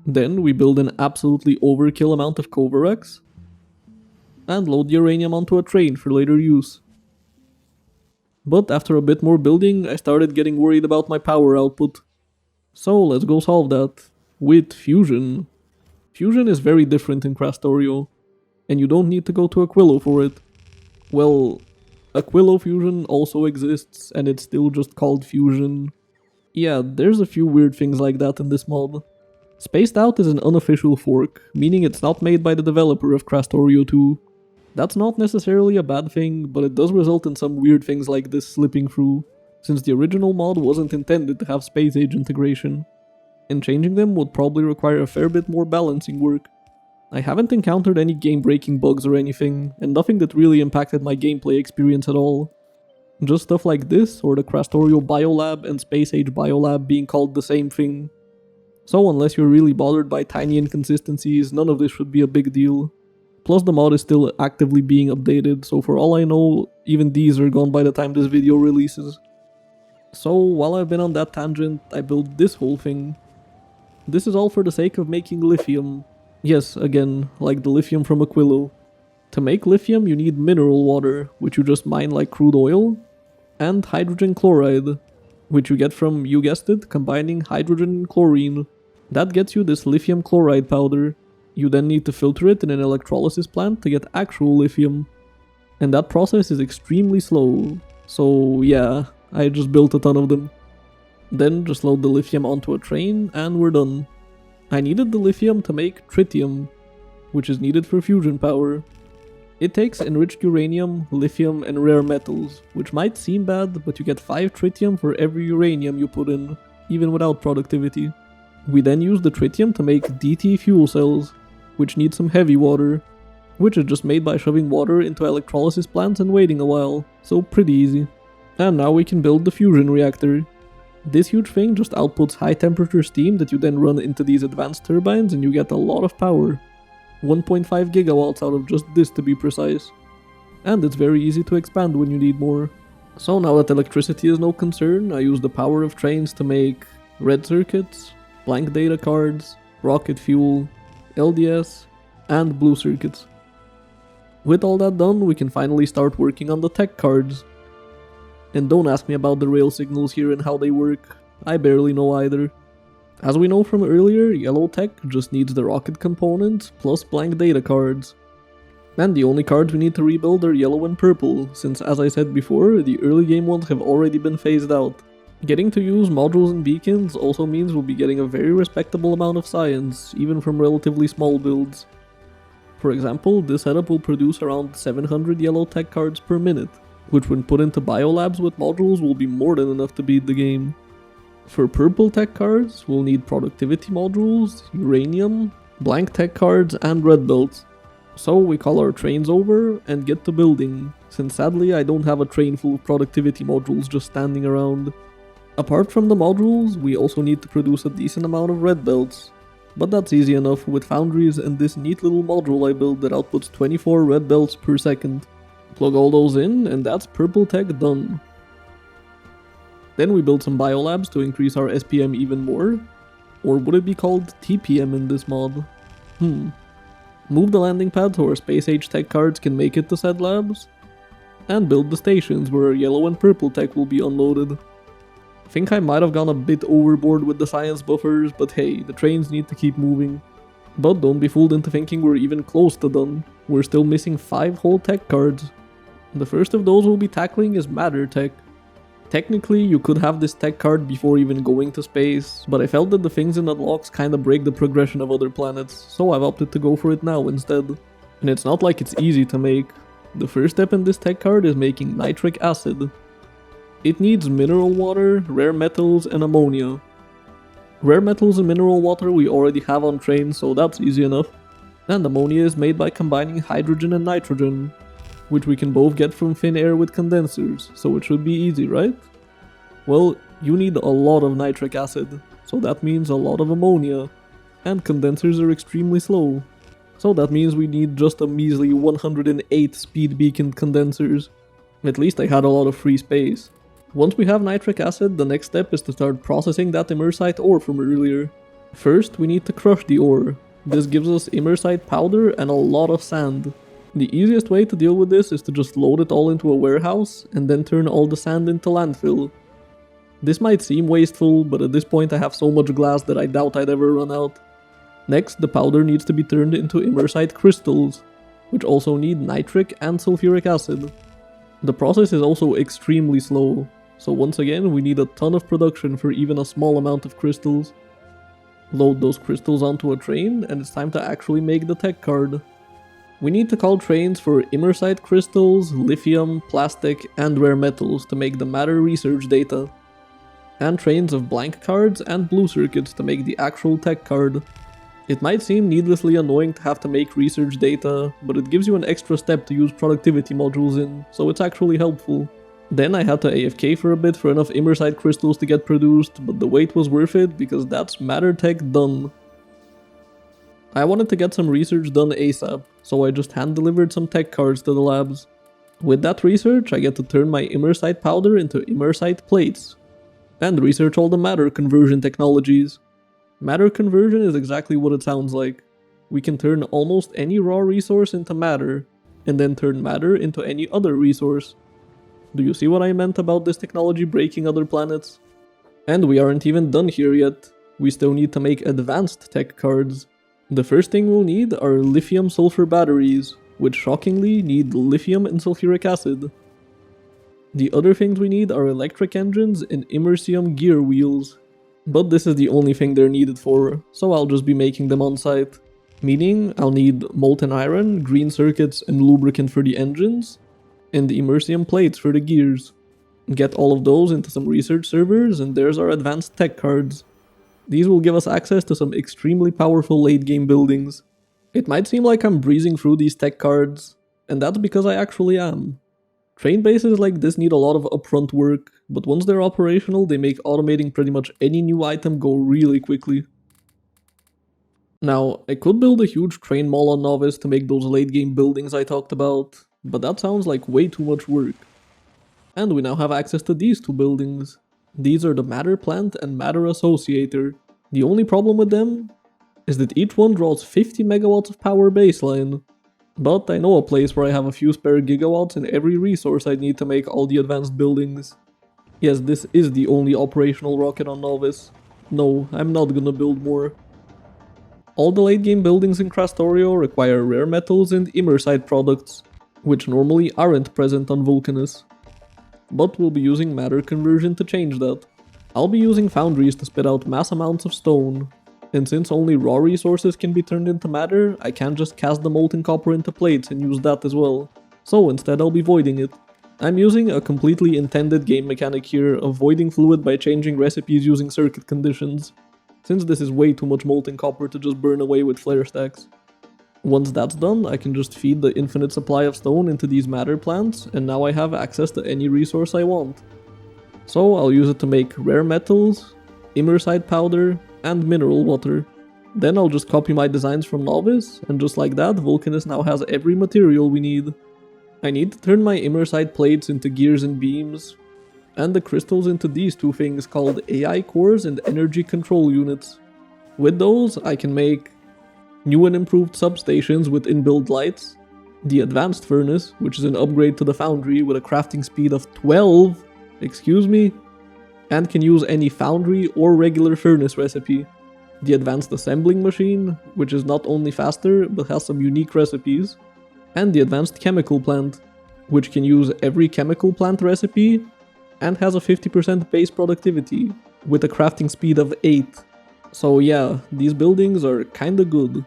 Then we build an absolutely overkill amount of Kovarex and load the uranium onto a train for later use. But after a bit more building, I started getting worried about my power output. So let's go solve that with fusion. Fusion is very different in Krastorio, and you don't need to go to Aquilo for it. Well, Aquilo fusion also exists, and it's still just called fusion. Yeah, there's a few weird things like that in this mod. Spaced Out is an unofficial fork, meaning it's not made by the developer of Krastorio 2. That's not necessarily a bad thing, but it does result in some weird things like this slipping through, since the original mod wasn't intended to have space age integration, and changing them would probably require a fair bit more balancing work. I haven't encountered any game-breaking bugs or anything, and nothing that really impacted my gameplay experience at all. Just stuff like this, or the Krastorio Biolab and Space Age Biolab being called the same thing. So unless you're really bothered by tiny inconsistencies, none of this should be a big deal. Plus the mod is still actively being updated, so for all I know, even these are gone by the time this video releases. So while I've been on that tangent, I built this whole thing. This is all for the sake of making lithium. Yes, again, like the lithium from Aquilo. To make lithium you need mineral water, which you just mine like crude oil, and hydrogen chloride, which you get from, you guessed it, combining hydrogen and chlorine. That gets you this lithium chloride powder. You then need to filter it in an electrolysis plant to get actual lithium. And that process is extremely slow, so yeah, I just built a ton of them. Then just load the lithium onto a train and we're done. I needed the lithium to make tritium, which is needed for fusion power. It takes enriched uranium, lithium, and rare metals, which might seem bad, but you get 5 tritium for every uranium you put in, even without productivity. We then use the tritium to make DT fuel cells, which need some heavy water, which is just made by shoving water into electrolysis plants and waiting a while, so pretty easy. And now we can build the fusion reactor. This huge thing just outputs high temperature steam that you then run into these advanced turbines and you get a lot of power. 1.5 gigawatts out of just this to be precise. And it's very easy to expand when you need more. So now that electricity is no concern, I use the power of trains to make red circuits, blank data cards, rocket fuel, LDS, and blue circuits. With all that done, we can finally start working on the tech cards. And don't ask me about the rail signals here and how they work, I barely know either. As we know from earlier, yellow tech just needs the rocket component plus blank data cards. And the only cards we need to rebuild are yellow and purple, since as I said before, the early game ones have already been phased out. Getting to use modules and beacons also means we'll be getting a very respectable amount of science, even from relatively small builds. For example, this setup will produce around 700 yellow tech cards per minute, which when put into biolabs with modules will be more than enough to beat the game. For purple tech cards, we'll need productivity modules, uranium, blank tech cards, and red belts. So we call our trains over and get to building, since sadly I don't have a train full of productivity modules just standing around. Apart from the modules, we also need to produce a decent amount of red belts, but that's easy enough with foundries and this neat little module I built that outputs 24 red belts per second. Plug all those in and that's purple tech done. Then we build some biolabs to increase our SPM even more, or would it be called TPM in this mod? Move the landing pad so our space age tech cards can make it to said labs, and build the stations where yellow and purple tech will be unloaded. I think I might have gone a bit overboard with the science buffers, but hey, the trains need to keep moving. But don't be fooled into thinking we're even close to done. We're still missing 5 whole tech cards. The first of those we'll be tackling is matter tech. Technically, you could have this tech card before even going to space, but I felt that the things in unlocks kinda break the progression of other planets, so I've opted to go for it now instead. And it's not like it's easy to make. The first step in this tech card is making nitric acid. It needs mineral water, rare metals, and ammonia. Rare metals and mineral water we already have on train, so that's easy enough. And ammonia is made by combining hydrogen and nitrogen, which we can both get from thin air with condensers, so it should be easy, right? Well, you need a lot of nitric acid, so that means a lot of ammonia, and condensers are extremely slow, so that means we need just a measly 108 speed beacon condensers. At least I had a lot of free space. Once we have nitric acid, the next step is to start processing that immersite ore from earlier. First, we need to crush the ore. This gives us immersite powder and a lot of sand. The easiest way to deal with this is to just load it all into a warehouse and then turn all the sand into landfill. This might seem wasteful, but at this point I have so much glass that I doubt I'd ever run out. Next, the powder needs to be turned into immersite crystals, which also need nitric and sulfuric acid. The process is also extremely slow, so once again we need a ton of production for even a small amount of crystals. Load those crystals onto a train and it's time to actually make the tech card. We need to call trains for immersite crystals, lithium, plastic, and rare metals to make the matter research data. And trains of blank cards and blue circuits to make the actual tech card. It might seem needlessly annoying to have to make research data, but it gives you an extra step to use productivity modules in, so it's actually helpful. Then I had to AFK for a bit for enough immersite crystals to get produced, but the wait was worth it because that's matter tech done. I wanted to get some research done ASAP, so I just hand-delivered some tech cards to the labs. With that research, I get to turn my immersite powder into immersite plates, and research all the matter conversion technologies. Matter conversion is exactly what it sounds like. We can turn almost any raw resource into matter, and then turn matter into any other resource. Do you see what I meant about this technology breaking other planets? And we aren't even done here yet. We still need to make advanced tech cards. The first thing we'll need are lithium-sulfur batteries, which shockingly need lithium and sulfuric acid. The other things we need are electric engines and immersium gear wheels. But this is the only thing they're needed for, so I'll just be making them on site. Meaning, I'll need molten iron, green circuits and lubricant for the engines, and immersium plates for the gears. Get all of those into some research servers and there's our advanced tech cards. These will give us access to some extremely powerful late game buildings. It might seem like I'm breezing through these tech cards, and that's because I actually am. Train bases like this need a lot of upfront work, but once they're operational they make automating pretty much any new item go really quickly. Now, I could build a huge train mall on Novice to make those late game buildings I talked about, but that sounds like way too much work. And we now have access to these two buildings. These are the Matter Plant and Matter Associator. The only problem with them is that each one draws 50 megawatts of power baseline. But I know a place where I have a few spare gigawatts and every resource I need to make all the advanced buildings. Yes, this is the only operational rocket on Novice. No, I'm not gonna build more. All the late game buildings in Krastorio require rare metals and immersite products, which normally aren't present on Vulcanus. But we'll be using matter conversion to change that. I'll be using foundries to spit out mass amounts of stone, and since only raw resources can be turned into matter, I can't just cast the molten copper into plates and use that as well. So instead I'll be voiding it. I'm using a completely intended game mechanic here of voiding fluid by changing recipes using circuit conditions, since this is way too much molten copper to just burn away with flare stacks. Once that's done, I can just feed the infinite supply of stone into these matter plants, and now I have access to any resource I want. So I'll use it to make rare metals, immersite powder, and mineral water. Then I'll just copy my designs from Novice, and just like that, Vulcanus now has every material we need. I need to turn my immersite plates into gears and beams, and the crystals into these two things called AI cores and energy control units. With those, I can make new and improved substations with inbuilt lights, the advanced furnace, which is an upgrade to the foundry with a crafting speed of 12, and can use any foundry or regular furnace recipe. the advanced assembling machine, which is not only faster but has some unique recipes, and the advanced chemical plant, which can use every chemical plant recipe and has a 50% base productivity with a crafting speed of 8. So yeah, these buildings are kinda good.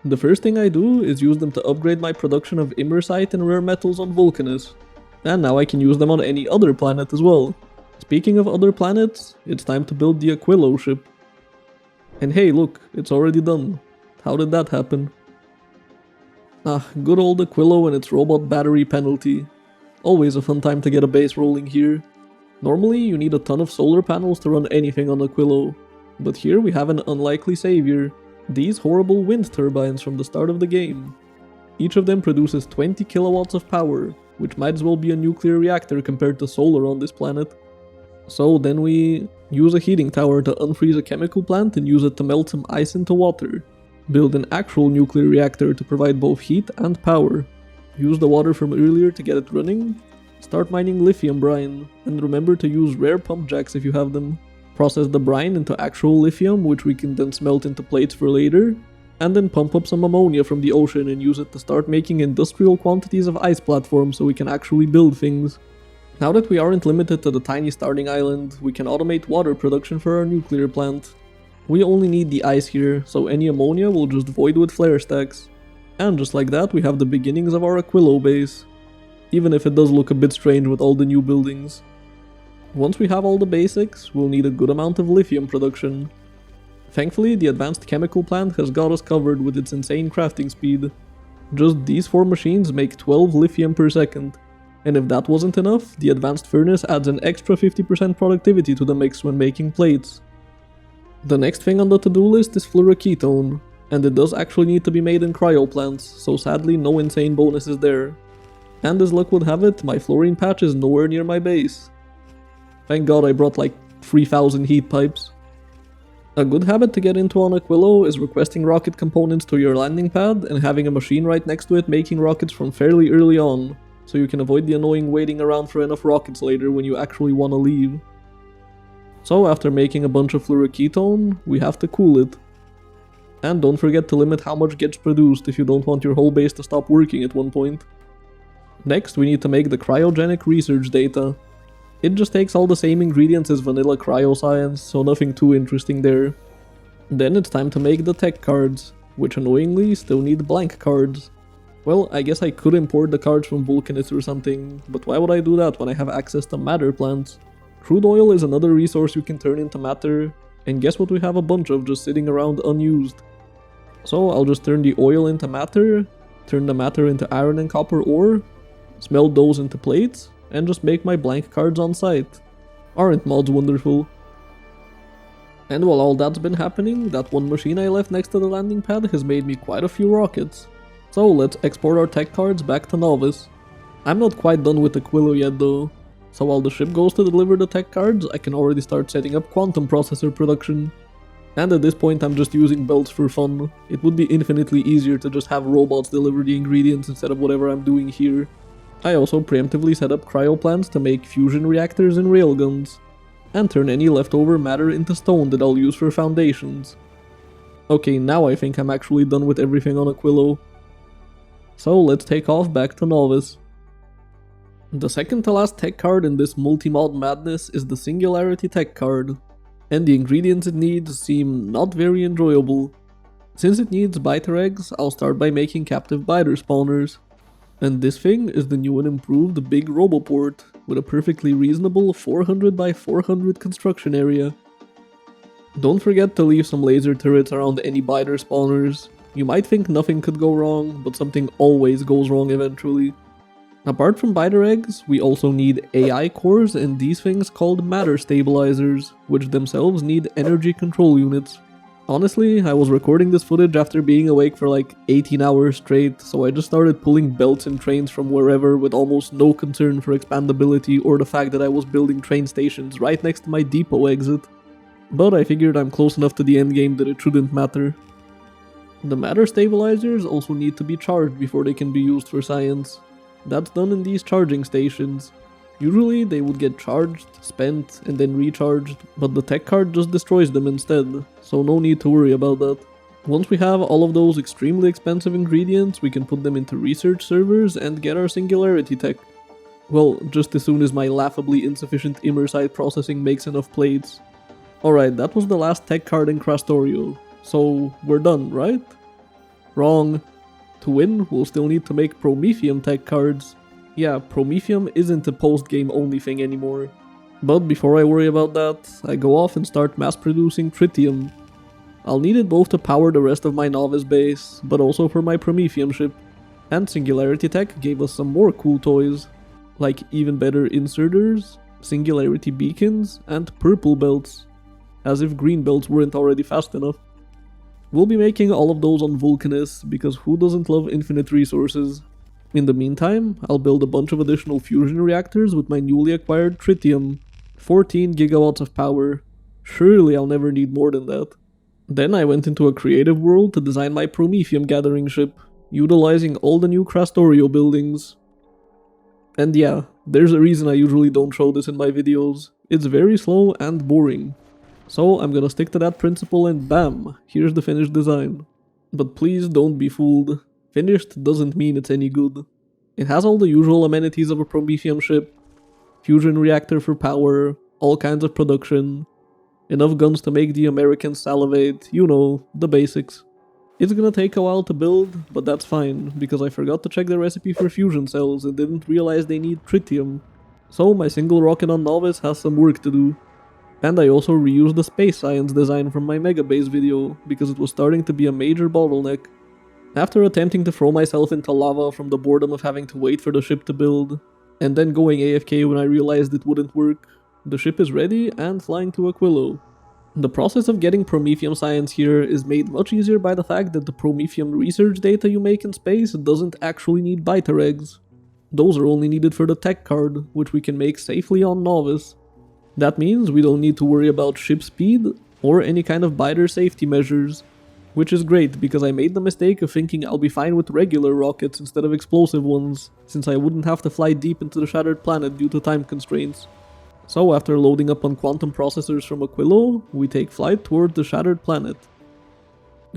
The first thing I do is use them to upgrade my production of immersite and rare metals on Vulcanus, and now I can use them on any other planet as well. Speaking of other planets, it's time to build the Aquilo ship. And hey, look, it's already done. How did that happen? Ah, good old Aquilo and its robot battery penalty. Always a fun time to get a base rolling here. Normally you need a ton of solar panels to run anything on Aquilo, but here we have an unlikely savior. These horrible wind turbines from the start of the game. Each of them produces 20 kilowatts of power, which might as well be a nuclear reactor compared to solar on this planet. So then we use a heating tower to unfreeze a chemical plant and use it to melt some ice into water. Build an actual nuclear reactor to provide both heat and power. Use the water from earlier to get it running. Start mining lithium brine, and remember to use rare pump jacks if you have them. Process the brine into actual lithium, which we can then smelt into plates for later, and then pump up some ammonia from the ocean and use it to start making industrial quantities of ice platforms so we can actually build things. Now that we aren't limited to the tiny starting island, we can automate water production for our nuclear plant. We only need the ice here, so any ammonia will just void with flare stacks. And just like that, we have the beginnings of our Aquilo base. Even if it does look a bit strange with all the new buildings. Once we have all the basics, we'll need a good amount of lithium production. Thankfully, the advanced chemical plant has got us covered with its insane crafting speed. Just these 4 machines make 12 lithium per second. And if that wasn't enough, the advanced furnace adds an extra 50% productivity to the mix when making plates. The next thing on the to-do list is fluoroketone, and it does actually need to be made in cryo plants, so sadly no insane bonuses there. And as luck would have it, my fluorine patch is nowhere near my base. Thank god I brought like 3000 heat pipes. A good habit to get into on Aquilo is requesting rocket components to your landing pad and having a machine right next to it making rockets from fairly early on, so you can avoid the annoying waiting around for enough rockets later when you actually want to leave. So after making a bunch of fluoroketone, we have to cool it. And don't forget to limit how much gets produced if you don't want your whole base to stop working at one point. Next we need to make the cryogenic research data. It just takes all the same ingredients as vanilla cryoscience, so nothing too interesting there. Then it's time to make the tech cards, which annoyingly still need blank cards. Well, I guess I could import the cards from Vulcanus or something, but why would I do that when I have access to matter plants? Crude oil is another resource you can turn into matter, and guess what we have a bunch of just sitting around unused. So I'll just turn the oil into matter, turn the matter into iron and copper ore, smelt those into plates, and just make my blank cards on site. Aren't mods wonderful? And while all that's been happening, that one machine I left next to the landing pad has made me quite a few rockets. So let's export our tech cards back to Novice. I'm not quite done with Aquilo yet though, so while the ship goes to deliver the tech cards, I can already start setting up quantum processor production. And at this point I'm just using belts for fun. It would be infinitely easier to just have robots deliver the ingredients instead of whatever I'm doing here. I also preemptively set up cryo plants to make fusion reactors and railguns, and turn any leftover matter into stone that I'll use for foundations. Okay, now I think I'm actually done with everything on Aquilo. So let's take off back to Novice. The second to last tech card in this multi-mod madness is the Singularity tech card, and the ingredients it needs seem not very enjoyable. Since it needs biter eggs, I'll start by making captive biter spawners. And this thing is the new and improved big roboport, with a perfectly reasonable 400 by 400 construction area. Don't forget to leave some laser turrets around any biter spawners. You might think nothing could go wrong, but something always goes wrong eventually. Apart from biter eggs, we also need AI cores and these things called matter stabilizers, which themselves need energy control units. Honestly, I was recording this footage after being awake for like 18 hours straight, so I just started pulling belts and trains from wherever with almost no concern for expandability or the fact that I was building train stations right next to my depot exit. But I figured I'm close enough to the endgame that it shouldn't matter. The matter stabilizers also need to be charged before they can be used for science. That's done in these charging stations. Usually they would get charged, spent, and then recharged, but the tech card just destroys them instead, so no need to worry about that. Once we have all of those extremely expensive ingredients, we can put them into research servers and get our singularity tech. Well, just as soon as my laughably insufficient immersite processing makes enough plates. Alright, that was the last tech card in Krastorio, so we're done, right? Wrong. To win, we'll still need to make Promethium tech cards. Yeah, Promethium isn't a post-game only thing anymore. But before I worry about that, I go off and start mass producing Tritium. I'll need it both to power the rest of my novice base, but also for my Promethium ship. And Singularity Tech gave us some more cool toys, like even better inserters, Singularity beacons, and purple belts. As if green belts weren't already fast enough. We'll be making all of those on Vulcanus, because who doesn't love infinite resources? In the meantime, I'll build a bunch of additional fusion reactors with my newly acquired tritium. 14 gigawatts of power. Surely I'll never need more than that. Then I went into a creative world to design my Promethium gathering ship, utilizing all the new Krastorio buildings. And yeah, there's a reason I usually don't show this in my videos. It's very slow and boring. So I'm gonna stick to that principle and bam, here's the finished design. But please don't be fooled. Finished doesn't mean it's any good. It has all the usual amenities of a Promethium ship, fusion reactor for power, all kinds of production, enough guns to make the Americans salivate, you know, the basics. It's gonna take a while to build, but that's fine, because I forgot to check the recipe for fusion cells and didn't realize they need tritium. So my single rocket on Novice has some work to do. And I also reused the space science design from my Megabase video, because it was starting to be a major bottleneck. After attempting to throw myself into lava from the boredom of having to wait for the ship to build, and then going AFK when I realized it wouldn't work, the ship is ready and flying to Aquilo. The process of getting Promethium science here is made much easier by the fact that the Promethium research data you make in space doesn't actually need biter eggs. Those are only needed for the tech card, which we can make safely on Novice. That means we don't need to worry about ship speed or any kind of biter safety measures. Which is great, because I made the mistake of thinking I'll be fine with regular rockets instead of explosive ones, since I wouldn't have to fly deep into the shattered planet due to time constraints. So after loading up on quantum processors from Aquilo, we take flight toward the shattered planet.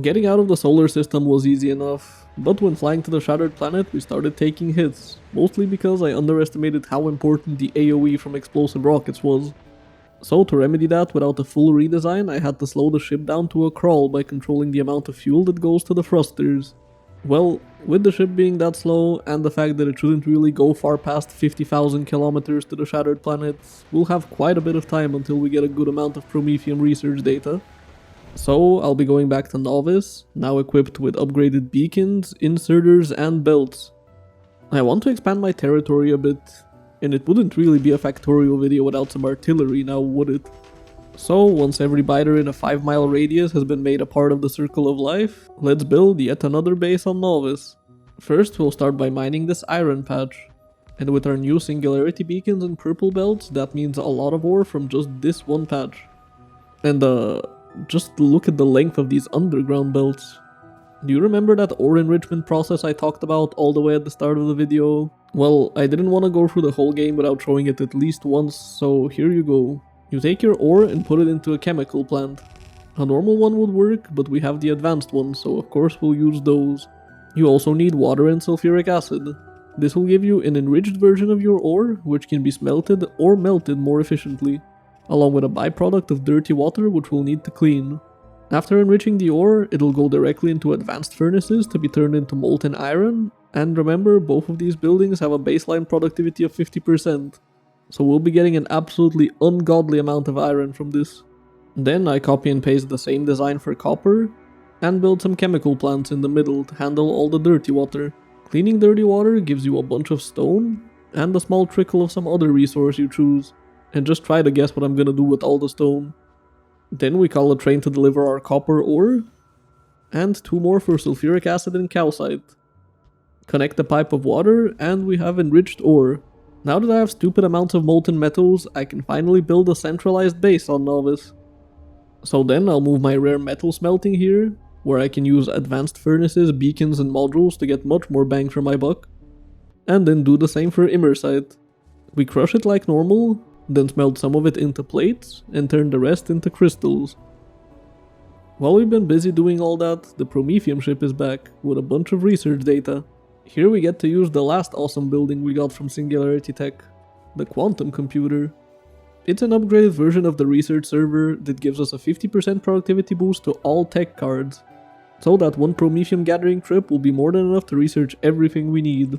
Getting out of the solar system was easy enough, but when flying to the shattered planet we started taking hits, mostly because I underestimated how important the AoE from explosive rockets was. So to remedy that without a full redesign, I had to slow the ship down to a crawl by controlling the amount of fuel that goes to the thrusters. Well, with the ship being that slow, and the fact that it shouldn't really go far past 50,000 kilometers to the shattered planet, we'll have quite a bit of time until we get a good amount of Promethium research data. So I'll be going back to Novice, now equipped with upgraded beacons, inserters and belts. I want to expand my territory a bit, and it wouldn't really be a Factorio video without some artillery now, would it? So, once every biter in a 5-mile radius has been made a part of the Circle of Life, let's build yet another base on Novice. First, we'll start by mining this iron patch. And with our new singularity beacons and purple belts, that means a lot of ore from just this one patch. And just look at the length of these underground belts. Do you remember that ore enrichment process I talked about all the way at the start of the video? Well, I didn't want to go through the whole game without showing it at least once, so here you go. You take your ore and put it into a chemical plant. A normal one would work, but we have the advanced one, so of course we'll use those. You also need water and sulfuric acid. This will give you an enriched version of your ore, which can be smelted or melted more efficiently, along with a byproduct of dirty water which we'll need to clean. After enriching the ore, it'll go directly into advanced furnaces to be turned into molten iron, and remember, both of these buildings have a baseline productivity of 50%, so we'll be getting an absolutely ungodly amount of iron from this. Then I copy and paste the same design for copper, and build some chemical plants in the middle to handle all the dirty water. Cleaning dirty water gives you a bunch of stone, and a small trickle of some other resource you choose, and just try to guess what I'm gonna do with all the stone. Then we call a train to deliver our copper ore, and 2 more for sulfuric acid and calcite. Connect the pipe of water, and we have enriched ore. Now that I have stupid amounts of molten metals, I can finally build a centralized base on Novice. So then I'll move my rare metal smelting here, where I can use advanced furnaces, beacons and modules to get much more bang for my buck. And then do the same for immersite. We crush it like normal, then smelt some of it into plates and turn the rest into crystals. While we've been busy doing all that, the Prometheum ship is back with a bunch of research data. Here we get to use the last awesome building we got from Singularity Tech, the quantum computer. It's an upgraded version of the research server that gives us a 50% productivity boost to all tech cards, so that one Prometheum gathering trip will be more than enough to research everything we need.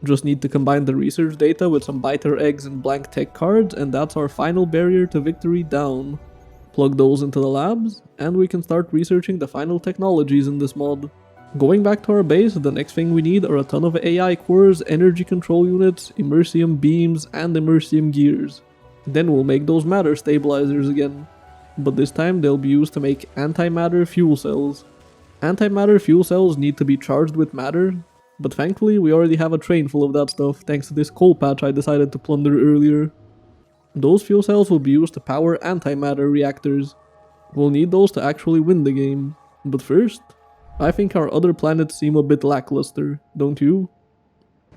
Just need to combine the research data with some biter eggs and blank tech cards, and that's our final barrier to victory down. Plug those into the labs, and we can start researching the final technologies in this mod. Going back to our base, the next thing we need are a ton of AI cores, energy control units, immersium beams, and immersium gears. Then we'll make those matter stabilizers again, but this time they'll be used to make antimatter fuel cells. Antimatter fuel cells need to be charged with matter, but thankfully we already have a train full of that stuff thanks to this coal patch I decided to plunder earlier. Those fuel cells will be used to power antimatter reactors. We'll need those to actually win the game, but first, I think our other planets seem a bit lackluster, don't you?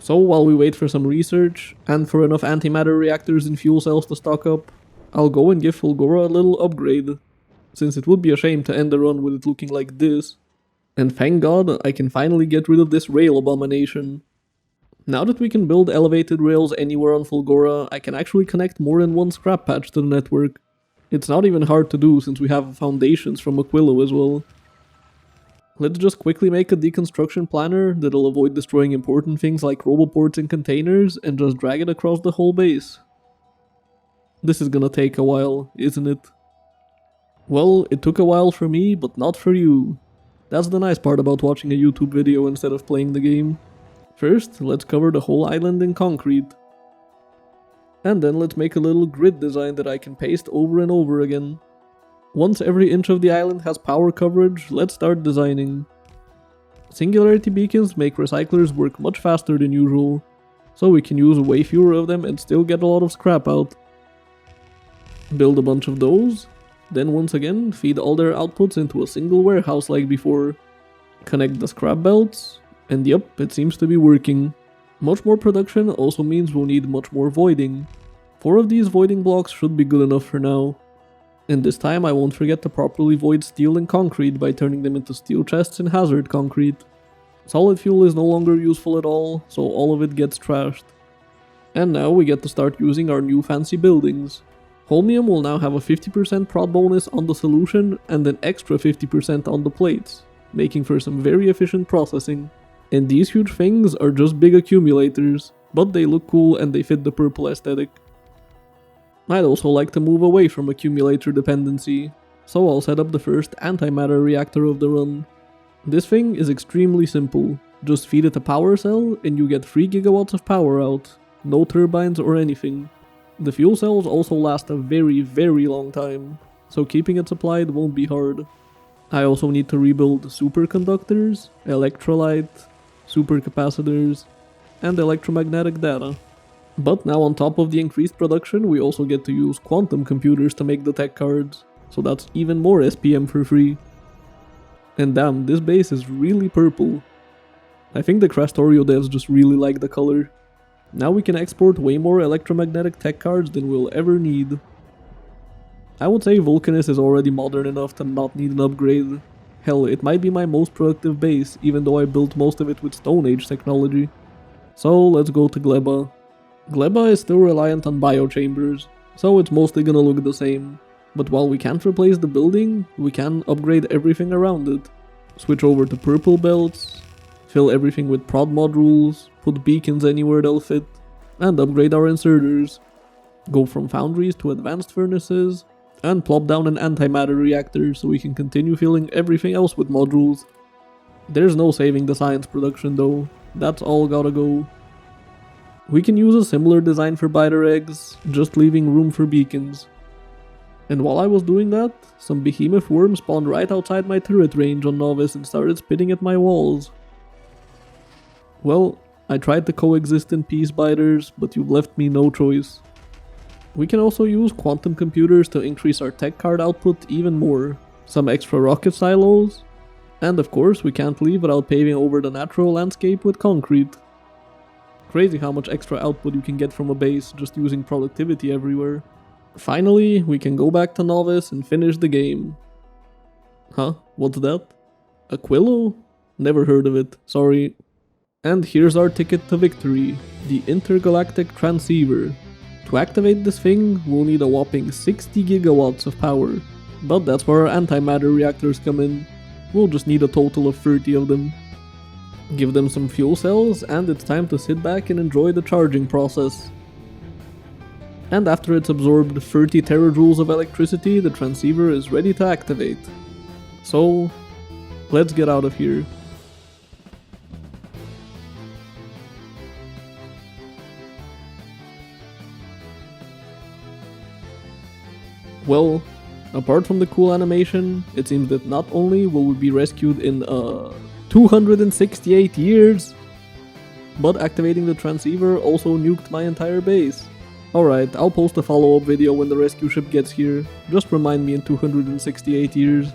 So while we wait for some research, and for enough antimatter reactors and fuel cells to stock up, I'll go and give Full-gora a little upgrade, since it would be a shame to end the run with it looking like this. And thank God I can finally get rid of this rail abomination. Now that we can build elevated rails anywhere on Full-gora, I can actually connect more than one scrap patch to the network. It's not even hard to do since we have foundations from Aquilo as well. Let's just quickly make a deconstruction planner that'll avoid destroying important things like roboports and containers and just drag it across the whole base. This is gonna take a while, isn't it? Well, it took a while for me, but not for you. That's the nice part about watching a YouTube video instead of playing the game. First, let's cover the whole island in concrete. And then let's make a little grid design that I can paste over and over again. Once every inch of the island has power coverage, let's start designing. Singularity beacons make recyclers work much faster than usual, so we can use way fewer of them and still get a lot of scrap out. Build a bunch of those, then once again feed all their outputs into a single warehouse like before. Connect the scrap belts, and yep, it seems to be working. Much more production also means we'll need much more voiding. 4 of these voiding blocks should be good enough for now. And this time I won't forget to properly void steel and concrete by turning them into steel chests and hazard concrete. Solid fuel is no longer useful at all, so all of it gets trashed. And now we get to start using our new fancy buildings. Holmium will now have a 50% prod bonus on the solution and an extra 50% on the plates, making for some very efficient processing. And these huge things are just big accumulators, but they look cool and they fit the purple aesthetic. I'd also like to move away from accumulator dependency, so I'll set up the first antimatter reactor of the run. This thing is extremely simple, just feed it a power cell and you get 3 gigawatts of power out, no turbines or anything. The fuel cells also last a very long time, so keeping it supplied won't be hard. I also need to rebuild superconductors, electrolyte, supercapacitors, and electromagnetic data. But now on top of the increased production, we also get to use quantum computers to make the tech cards, so that's even more SPM for free. And damn, this base is really purple. I think the Krastorio devs just really like the color. Now we can export way more electromagnetic tech cards than we'll ever need. I would say Vulcanus is already modern enough to not need an upgrade. Hell, it might be my most productive base, even though I built most of it with Stone Age technology. So let's go to Gleba. Gleba is still reliant on biochambers, so it's mostly gonna look the same. But while we can't replace the building, we can upgrade everything around it. Switch over to purple belts, fill everything with prod modules, put beacons anywhere they'll fit, and upgrade our inserters. Go from foundries to advanced furnaces, and plop down an antimatter reactor so we can continue filling everything else with modules. There's no saving the science production though, that's all gotta go. We can use a similar design for biter eggs, just leaving room for beacons. And while I was doing that, some behemoth worms spawned right outside my turret range on Novice and started spitting at my walls. Well, I tried to coexist in peace, biters, but you've left me no choice. We can also use quantum computers to increase our tech card output even more, some extra rocket silos, and of course we can't leave without paving over the natural landscape with concrete. Crazy how much extra output you can get from a base just using productivity everywhere. Finally, we can go back to Novice and finish the game. Huh? What's that? Aquilo? Never heard of it, sorry. And here's our ticket to victory, the Intergalactic Transceiver. To activate this thing, we'll need a whopping 60 gigawatts of power. But that's where our antimatter reactors come in. We'll just need a total of 30 of them. Give them some fuel cells, and it's time to sit back and enjoy the charging process. And after it's absorbed 30 terajoules of electricity, the transceiver is ready to activate. So, let's get out of here. Well, apart from the cool animation, it seems that not only will we be rescued in 268 years, but activating the transceiver also nuked my entire base. Alright, I'll post a follow-up video when the rescue ship gets here, just remind me in 268 years.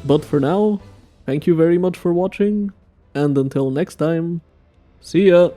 But for now, thank you very much for watching, and until next time, see ya!